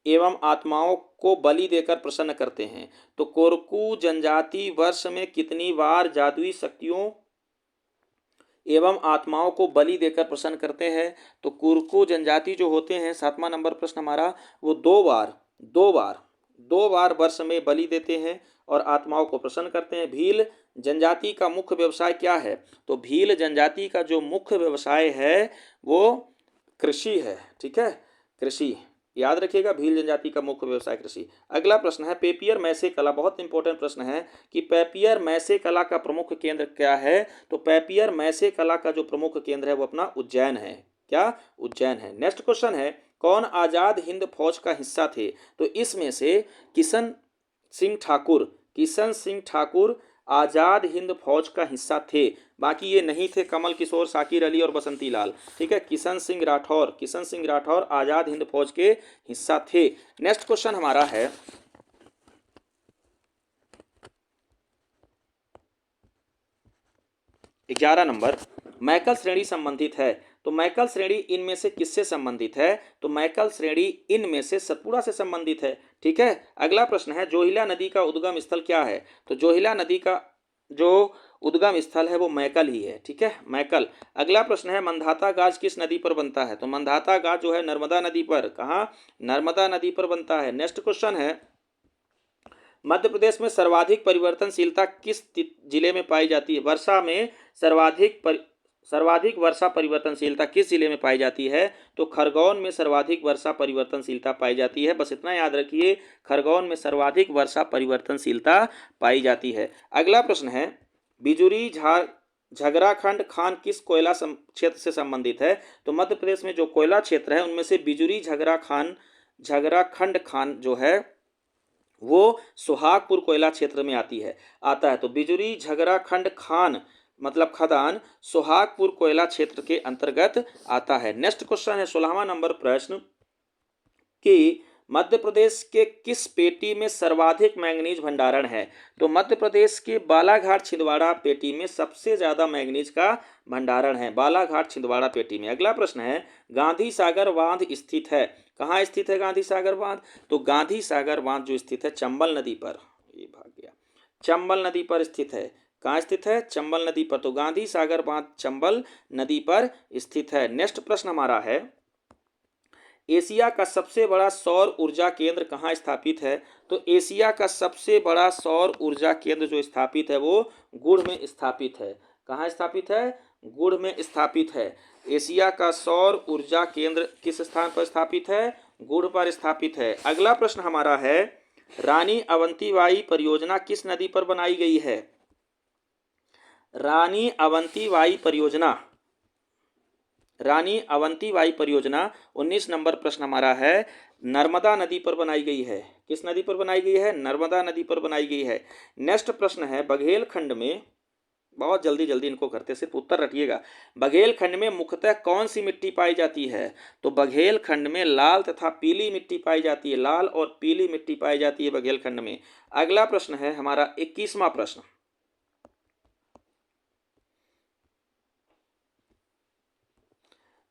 एवं आत्माओं को बलि देकर प्रसन्न करते हैं? तो कोरकू जनजाति वर्ष में कितनी बार जादुई शक्तियों एवं आत्माओं को बलि देकर प्रसन्न करते हैं? तो कोरकू जनजाति जो होते हैं, 7वां नंबर प्रश्न हमारा, वो दो बार वर्ष में बलि देते हैं और आत्माओं को प्रसन्न करते हैं। भील जनजाति का मुख्य व्यवसाय क्या है? तो भील जनजाति का जो मुख्य व्यवसाय है वो कृषि है। ठीक है, कृषि याद रखिएगा, भील जनजाति का मुख्य व्यवसाय कृषि। अगला प्रश्न है पेपियर मैसे कला, बहुत इंपॉर्टेंट प्रश्न है कि पेपियर मैसे कला का प्रमुख केंद्र क्या है? तो पेपियर मैसे कला का जो प्रमुख केंद्र है वो अपना उज्जैन है। क्या? उज्जैन है। नेक्स्ट क्वेश्चन है कौन आजाद हिंद फौज का हिस्सा थे? तो इसमें से किशन सिंह ठाकुर आजाद हिंद फौज का हिस्सा थे। बाकी ये नहीं थे कमल किशोर, शाकिर अली और बसंती लाल। ठीक है, किशन सिंह राठौर आजाद हिंद फौज के हिस्सा थे। नेक्स्ट क्वेश्चन हमारा है 11 नंबर, मैकल श्रेणी संबंधित है। तो मैकल श्रेणी इनमें से किससे संबंधित है? तो मैकल श्रेणी इनमें से सतपुड़ा से संबंधित है। ठीक है, अगला प्रश्न है जोहिला नदी का उद्गम स्थल क्या है? तो जोहिला नदी का जो उद्गम स्थल है वो मैकल ही है। ठीक है, मैकल। अगला प्रश्न है मंधाता गाज किस नदी पर बनता है? तो मंधाता गाज जो है नर्मदा नदी पर, कहाँ? नर्मदा नदी पर बनता है। नेक्स्ट क्वेश्चन है मध्य प्रदेश में सर्वाधिक परिवर्तनशीलता किस जिले में पाई जाती है? वर्षा में सर्वाधिक वर्षा परिवर्तनशीलता किस जिले में पाई जाती है? तो खरगोन में सर्वाधिक वर्षा परिवर्तनशीलता पाई जाती है। बस इतना याद रखिए, खरगोन में सर्वाधिक वर्षा परिवर्तनशीलता पाई जाती है। अगला प्रश्न है बिजुरी झगराखंड खान किस कोयला क्षेत्र से संबंधित है? तो मध्य प्रदेश में जो कोयला क्षेत्र है उनमें से बिजुरी झगराखंड खान जो है वो सुहागपुर कोयला क्षेत्र में आता है। तो बिजुरी झगराखंड खान मतलब खदान सुहागपुर कोयला क्षेत्र के अंतर्गत आता है। नेक्स्ट क्वेश्चन है 16वां नंबर प्रश्न कि मध्य प्रदेश के किस पेटी में सर्वाधिक मैंगनीज भंडारण है? तो मध्य प्रदेश के बालाघाट छिंदवाड़ा पेटी में सबसे ज्यादा मैंगनीज का भंडारण है, बालाघाट छिंदवाड़ा पेटी में। अगला प्रश्न है गांधी सागर बांध स्थित है, कहाँ स्थित है गांधी सागर बांध? तो गांधी सागर बांध जो स्थित है चंबल नदी पर, ये भाग गया, चंबल नदी पर स्थित है। कहाँ स्थित है? चंबल नदी पर। तो गांधी सागर बांध चंबल नदी पर स्थित है। नेक्स्ट प्रश्न हमारा है एशिया का सबसे बड़ा सौर ऊर्जा केंद्र कहाँ स्थापित है? तो एशिया का सबसे बड़ा सौर ऊर्जा केंद्र जो स्थापित है वो गुड़ में स्थापित है। कहाँ स्थापित है? गुड़ में स्थापित है। एशिया का सौर ऊर्जा केंद्र किस स्थान पर स्थापित है? गुड़ पर स्थापित है। अगला प्रश्न हमारा है रानी अवंतीबाई परियोजना किस नदी पर बनाई गई है? रानी अवंतीबाई परियोजना 19 नंबर प्रश्न हमारा है नर्मदा नदी पर बनाई गई है। किस नदी पर बनाई गई है? नर्मदा नदी पर बनाई गई है। नेक्स्ट प्रश्न है बघेलखंड में, बहुत जल्दी इनको करते, सिर्फ उत्तर रटिएगा। बघेलखंड में मुख्यतः कौन सी मिट्टी पाई जाती है? तो बघेलखंड में लाल तथा पीली मिट्टी पाई जाती है, लाल और पीली मिट्टी पाई जाती है बघेलखंड में। अगला प्रश्न है हमारा 21वां प्रश्न,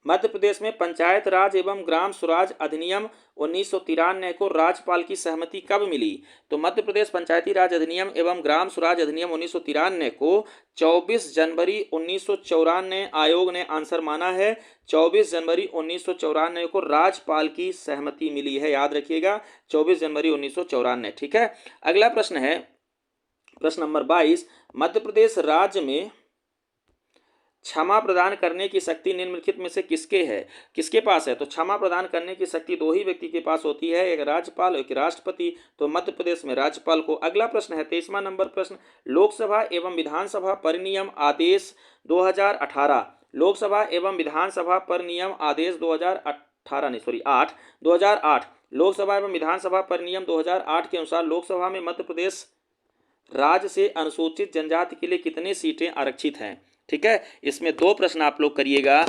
मध्य प्रदेश में पंचायत राज एवं ग्राम स्वराज अधिनियम 1993 को राज्यपाल की सहमति कब मिली? तो मध्य प्रदेश पंचायती राज अधिनियम एवं ग्राम स्वराज अधिनियम 1993 को 24 जनवरी 1994 आयोग ने आंसर माना है। 24 जनवरी 1994 को राज्यपाल की सहमति मिली है, याद रखिएगा 24 जनवरी 1994। ठीक है, अगला प्रश्न है प्रश्न नंबर 22, मध्य प्रदेश राज्य में क्षमा प्रदान करने की शक्ति निम्नलिखित में से किसके पास है? तो क्षमा प्रदान करने की शक्ति दो ही व्यक्ति के पास होती है, एक राज्यपाल एक राष्ट्रपति। तो मध्य प्रदेश में राज्यपाल को। अगला प्रश्न है 23वां नंबर प्रश्न, लोकसभा एवं विधानसभा परिनियम आदेश 2018, लोकसभा एवं विधानसभा परिनियम आदेश 2008 लोकसभा एवं विधानसभा परिनियम 2008 के अनुसार लोकसभा में मध्य प्रदेश राज्य से अनुसूचित जनजाति के लिए कितनी सीटें आरक्षित हैं? ठीक है, इसमें दो प्रश्न आप लोग करिएगा।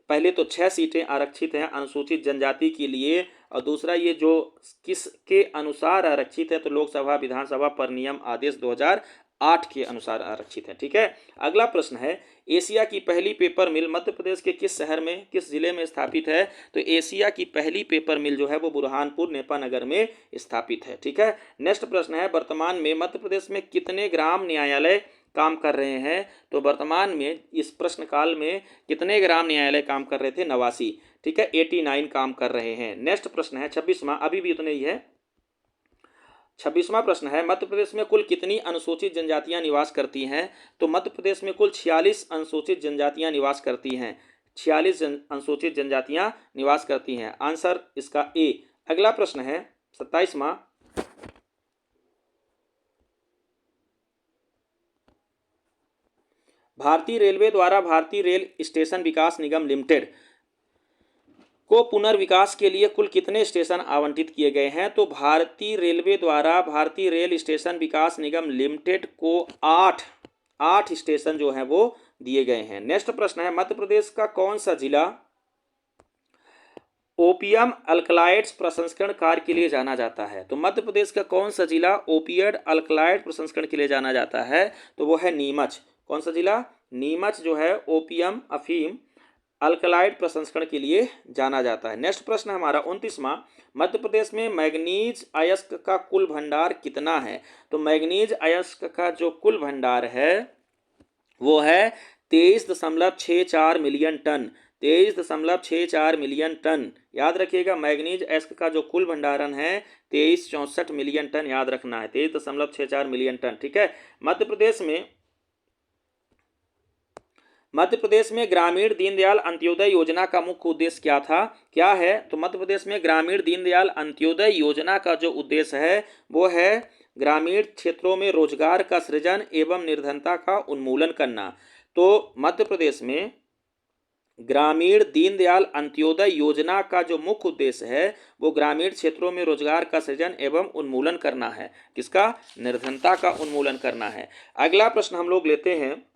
पहले तो 6 सीटें आरक्षित हैं अनुसूचित जनजाति के लिए और दूसरा ये जो किसके अनुसार आरक्षित है, तो लोकसभा विधानसभा पर नियम आदेश 2008 के अनुसार आरक्षित है। ठीक है, अगला प्रश्न है, एशिया की पहली पेपर मिल मध्य प्रदेश के किस शहर में, किस जिले में स्थापित है? तो एशिया की पहली पेपर मिल जो है वो बुरहानपुर नेपानगर में स्थापित है। ठीक है, नेक्स्ट प्रश्न है, वर्तमान में मध्य प्रदेश में कितने ग्राम न्यायालय काम कर रहे हैं? तो वर्तमान में इस प्रश्न काल में कितने ग्राम न्यायालय काम कर रहे थे? 89। ठीक है, 89 काम कर रहे हैं। नेक्स्ट प्रश्न है 26वां, अभी भी उतने ही है। 26वां प्रश्न है, मध्य प्रदेश में कुल कितनी अनुसूचित जनजातियां निवास करती हैं? तो मध्य प्रदेश में कुल 46 अनुसूचित जनजातियां निवास करती हैं। 46 अनुसूचित जनजातियां निवास करती हैं। आंसर इसका ए। अगला प्रश्न है 27वां, भारतीय रेलवे द्वारा भारतीय रेल स्टेशन विकास निगम लिमिटेड को पुनर्विकास के लिए कुल कितने स्टेशन आवंटित किए गए हैं? तो भारतीय रेलवे द्वारा भारतीय रेल स्टेशन विकास निगम लिमिटेड को 8 स्टेशन जो हैं वो दिए गए हैं। नेक्स्ट प्रश्न है, मध्य प्रदेश का कौन सा जिला ओपियम अल्कलॉइड्स प्रसंस्करण कार्य के लिए जाना जाता है? तो मध्य प्रदेश का कौन सा जिला ओपियड अल्कलॉइड प्रसंस्करण के लिए जाना जाता है? तो वो है नीमच। कौन सा जिला? नीमच जो है ओपियम अफीम अल्कलॉइड प्रसंस्करण के लिए जाना जाता है। नेक्स्ट प्रश्न हमारा 29वां, मध्य प्रदेश में मैग्नीज अयस्क का कुल भंडार कितना है? तो मैग्नीज अयस्क का जो कुल भंडार है वो है 23.64 मिलियन टन। 23.64 मिलियन टन, याद रखिएगा। मैग्नीज अयस्क का जो कुल भंडारण है 2364 मिलियन टन, याद रखना है 23.64 मिलियन टन। ठीक है, मध्य प्रदेश में ग्रामीण दीनदयाल अंत्योदय योजना का मुख्य उद्देश्य क्या था, क्या है? तो मध्य प्रदेश में ग्रामीण दीनदयाल अंत्योदय योजना का जो उद्देश्य है वो है ग्रामीण क्षेत्रों में रोजगार का सृजन एवं निर्धनता का उन्मूलन करना। तो मध्य प्रदेश में ग्रामीण दीनदयाल अंत्योदय योजना का जो मुख्य उद्देश्य है वो ग्रामीण क्षेत्रों में रोजगार का सृजन एवं उन्मूलन करना है। किसका? निर्धनता का उन्मूलन करना है। अगला प्रश्न हम लोग लेते हैं,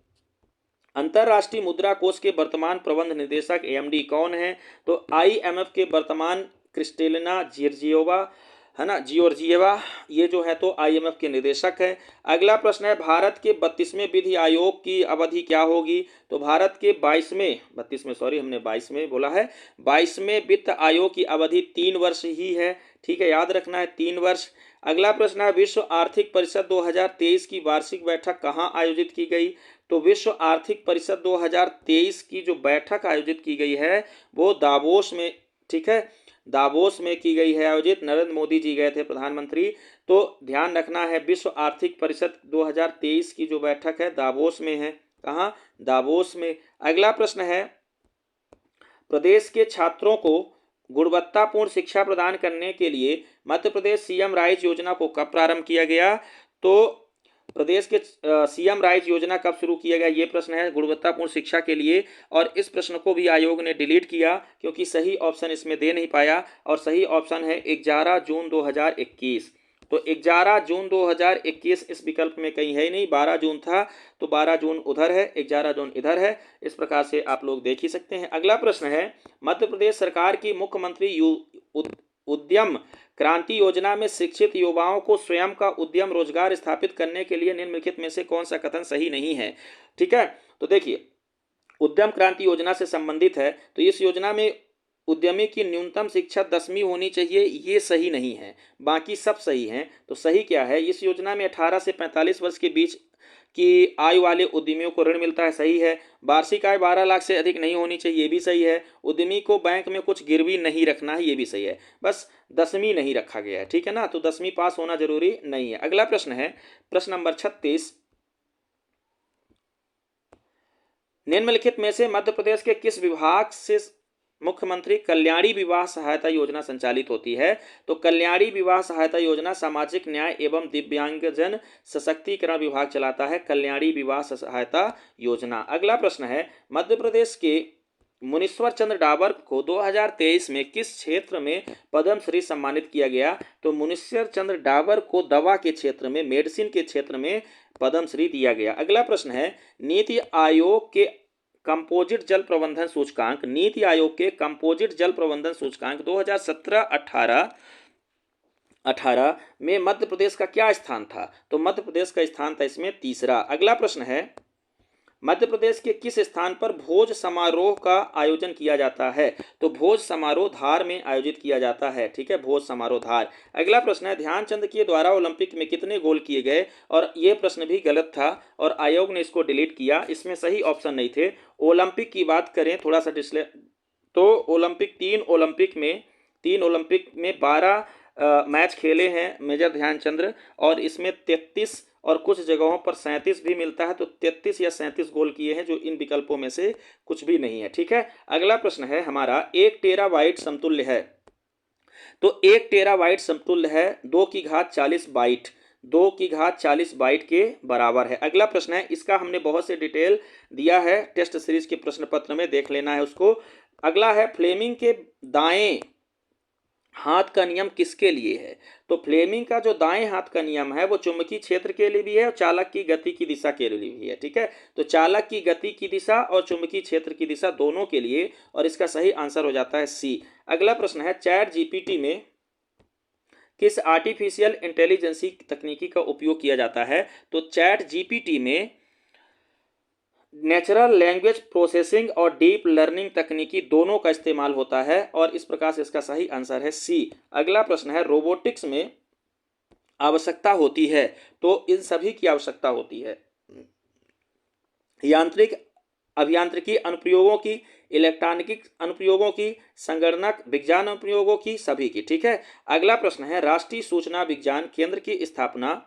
अंतर्राष्ट्रीय मुद्रा कोष के वर्तमान प्रबंध निदेशक एमडी कौन है? तो आईएमएफ के वर्तमान क्रिस्टेलिना जियोर्जिएवा है ना, जियोर्जिएवा, ये जो है तो आईएमएफ के निदेशक है। अगला प्रश्न है, भारत के 32वें विधि आयोग की अवधि क्या होगी? तो भारत के 22वें बोला है, 22वें वित्त आयोग की अवधि 3 वर्ष ही है। ठीक है, याद रखना है 3 वर्ष। अगला प्रश्न है, विश्व आर्थिक परिषद 2023 की वार्षिक बैठक कहाँ आयोजित की गई? तो विश्व आर्थिक परिषद 2023 की जो बैठक आयोजित की गई है वो दावोस में, ठीक है, दावोस में की गई है आयोजित। नरेंद्र मोदी जी गए थे प्रधानमंत्री। तो ध्यान रखना है विश्व आर्थिक परिषद 2023 की जो बैठक है दावोस में है। कहाँ? दावोस में। अगला प्रश्न है, प्रदेश के छात्रों को गुणवत्तापूर्ण शिक्षा प्रदान करने के लिए मध्य प्रदेश सीएम राइज योजना को कब प्रारंभ किया गया? तो प्रदेश के सीएम राइज योजना कब शुरू किया गया, ये प्रश्न है गुणवत्तापूर्ण शिक्षा के लिए। और इस प्रश्न को भी आयोग ने डिलीट किया क्योंकि सही ऑप्शन इसमें दे नहीं पाया, और सही ऑप्शन है 11 जून 2021। तो 11 जून 2021 इस विकल्प में कहीं है ही नहीं, 12 जून था तो 12 जून उधर है, 11 जून इधर है। इस प्रकार से आप लोग देख ही सकते हैं। अगला प्रश्न है, मध्य प्रदेश सरकार की मुख्यमंत्री उद्यम क्रांति योजना में शिक्षित युवाओं को स्वयं का उद्यम रोजगार स्थापित करने के लिए निम्नलिखित में से कौन सा कथन सही नहीं है? ठीक है, तो देखिए, उद्यम क्रांति योजना से संबंधित है तो इस योजना में उद्यमी की न्यूनतम शिक्षा 10वीं होनी चाहिए, ये सही नहीं है। बाकी सब सही हैं। तो सही क्या है? इस योजना में 18 से 45 वर्ष के बीच की आयु वाले उद्यमियों को ऋण मिलता है, सही है। वार्षिक आय 12 लाख से अधिक नहीं होनी चाहिए, ये भी सही है। उद्यमी को बैंक में कुछ गिरवी नहीं रखना है, ये भी सही है। बस 10वीं नहीं रखा गया है, ठीक है ना, तो 10वीं पास होना जरूरी नहीं है। अगला प्रश्न है प्रश्न नंबर 36, निम्नलिखित में से मध्य प्रदेश के किस विभाग से मुख्यमंत्री कल्याणी विवाह सहायता योजना संचालित होती है? तो कल्याणी विवाह सहायता योजना सामाजिक न्याय एवं दिव्यांगजन सशक्तिकरण विभाग चलाता है, कल्याणी विवाह सहायता योजना। अगला प्रश्न है, मध्य प्रदेश के मुनीश्वर चंद्र डाबर को 2023 में किस क्षेत्र में पद्मश्री सम्मानित किया गया? तो मुनीश्वर चंद्र डाबर को दवा के क्षेत्र में, मेडिसिन के क्षेत्र में पद्मश्री दिया गया। अगला प्रश्न है, नीति आयोग के कंपोजिट जल प्रबंधन सूचकांक, नीति आयोग के कंपोजिट जल प्रबंधन सूचकांक 2017-18 में मध्य प्रदेश का क्या स्थान था? तो मध्य प्रदेश का स्थान था इसमें तीसरा। अगला प्रश्न है, मध्य प्रदेश के किस स्थान पर भोज समारोह का आयोजन किया जाता है? तो भोज समारोह धार में आयोजित किया जाता है। ठीक है, भोज समारोह धार। अगला प्रश्न है, ध्यानचंद के द्वारा ओलंपिक में कितने गोल किए गए? और यह प्रश्न भी गलत था और आयोग ने इसको डिलीट किया, इसमें सही ऑप्शन नहीं थे। ओलंपिक की बात करें थोड़ा सा तो ओलंपिक तीन ओलंपिक में 12 मैच खेले हैं मेजर ध्यानचंद्र, और इसमें 33 और कुछ जगहों पर 37 भी मिलता है, तो 33 या 37 गोल किए हैं, जो इन विकल्पों में से कुछ भी नहीं है। ठीक है, अगला प्रश्न है हमारा, 1 टेराबाइट समतुल्य है? तो 1 टेराबाइट समतुल्य है 2 की घात 40 बाइट, 2 की घात 40 बाइट के बराबर है। अगला प्रश्न है, इसका हमने बहुत से डिटेल दिया है टेस्ट सीरीज के प्रश्न पत्र में, देख लेना है उसको। अगला है, फ्लेमिंग के दाएं हाथ का नियम किसके लिए है? तो फ्लेमिंग का जो दाएं हाथ का नियम है वो चुंबकीय क्षेत्र के लिए भी है और चालक की गति की दिशा के लिए भी है। ठीक है, तो चालक की गति की दिशा और चुंबकीय क्षेत्र की दिशा दोनों के लिए, और इसका सही आंसर हो जाता है सी। अगला प्रश्न है, चैट जीपीटी में किस आर्टिफिशियल इंटेलिजेंसी तकनीकी का उपयोग किया जाता है? तो चैट जीपीटी में नेचुरल लैंग्वेज प्रोसेसिंग और डीप लर्निंग तकनीकी दोनों का इस्तेमाल होता है, और इस प्रकार से इसका सही आंसर है सी। अगला प्रश्न है, रोबोटिक्स में आवश्यकता होती है? तो इन सभी की आवश्यकता होती है, यांत्रिक अभियांत्रिकी अनुप्रयोगों की, इलेक्ट्रॉनिक अनुप्रयोगों की, संगणक विज्ञान अनुप्रयोगों की, सभी की। ठीक है, अगला प्रश्न है, राष्ट्रीय सूचना विज्ञान केंद्र की स्थापना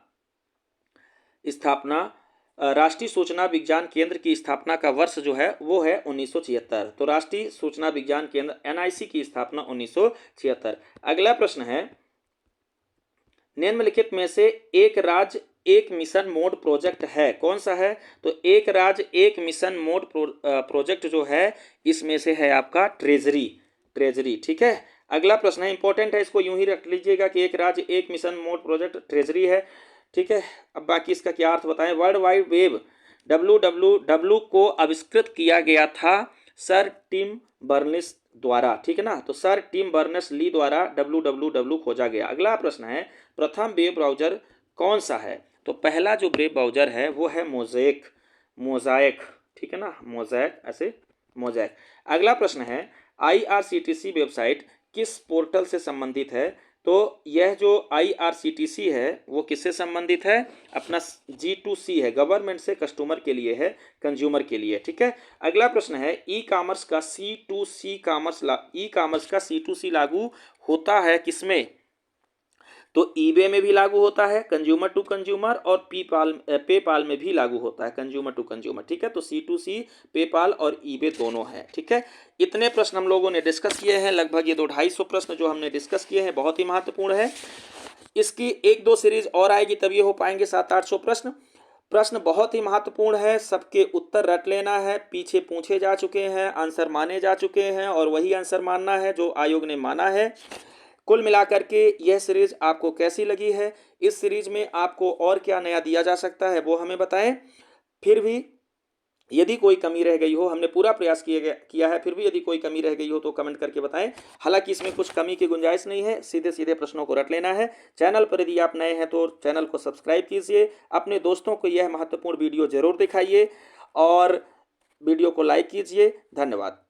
राष्ट्रीय सूचना विज्ञान केंद्र की स्थापना का वर्ष जो है वो है 1976। तो राष्ट्रीय सूचना विज्ञान केंद्र एनआईसी की स्थापना 1976। अगला प्रश्न है, निम्नलिखित में से एक राज्य एक मिशन मोड प्रोजेक्ट है, कौन सा है? तो एक राज्य एक मिशन मोड प्रोजेक्ट जो है इसमें से है आपका ट्रेजरी। ठीक है, अगला प्रश्न है, इंपॉर्टेंट है, इसको यूं ही रख लीजिएगा कि एक राज्य एक मिशन मोड प्रोजेक्ट ट्रेजरी है। ठीक है, अब बाकी इसका क्या अर्थ बताएं। वर्ल्ड वाइड वेब WWW को आविष्कृत किया गया था सर टिम बर्निस द्वारा। ठीक है ना, तो सर टिम बर्नर्स ली द्वारा WWW खोजा गया। अगला प्रश्न है, प्रथम वेब ब्राउजर कौन सा है? तो पहला जो वेब ब्राउजर है वो है मोज़ाइक। ठीक है ना, मोज़ाइक। अगला प्रश्न है, IRCTC वेबसाइट किस पोर्टल से संबंधित है? तो यह जो IRCTC है वो किससे संबंधित है? अपना G2C है, गवर्नमेंट से कस्टमर के लिए है, कंज्यूमर के लिए। ठीक है, अगला प्रश्न है, ई कॉमर्स का C2C लागू होता है किसमें? तो ईबे में भी लागू होता है, कंज्यूमर टू कंज्यूमर, और पेपाल में भी लागू होता है, कंज्यूमर टू कंज्यूमर। ठीक है, तो C2C पेपाल और ईबे दोनों हैं। ठीक है, इतने प्रश्न हम लोगों ने डिस्कस किए हैं, लगभग ये 200-250 प्रश्न जो हमने डिस्कस किए हैं बहुत ही महत्वपूर्ण है। इसकी 1-2 सीरीज और आएगी तब ये हो पाएंगे 700-800 प्रश्न बहुत ही महत्वपूर्ण है, सबके उत्तर रट लेना है, पीछे पूछे जा चुके हैं, आंसर माने जा चुके हैं, और वही आंसर मानना है जो आयोग ने माना है। कुल मिलाकर के यह सीरीज आपको कैसी लगी है? इस सीरीज में आपको और क्या नया दिया जा सकता है वो हमें बताएं। फिर भी यदि कोई कमी रह गई हो, हमने पूरा प्रयास किया है, फिर भी यदि कोई कमी रह गई हो तो कमेंट करके बताएं। हालांकि इसमें कुछ कमी की गुंजाइश नहीं है, सीधे सीधे प्रश्नों को रट लेना है। चैनल पर यदि आप नए हैं तो चैनल को सब्सक्राइब कीजिए, अपने दोस्तों को यह महत्वपूर्ण वीडियो जरूर दिखाइए और वीडियो को लाइक कीजिए। धन्यवाद।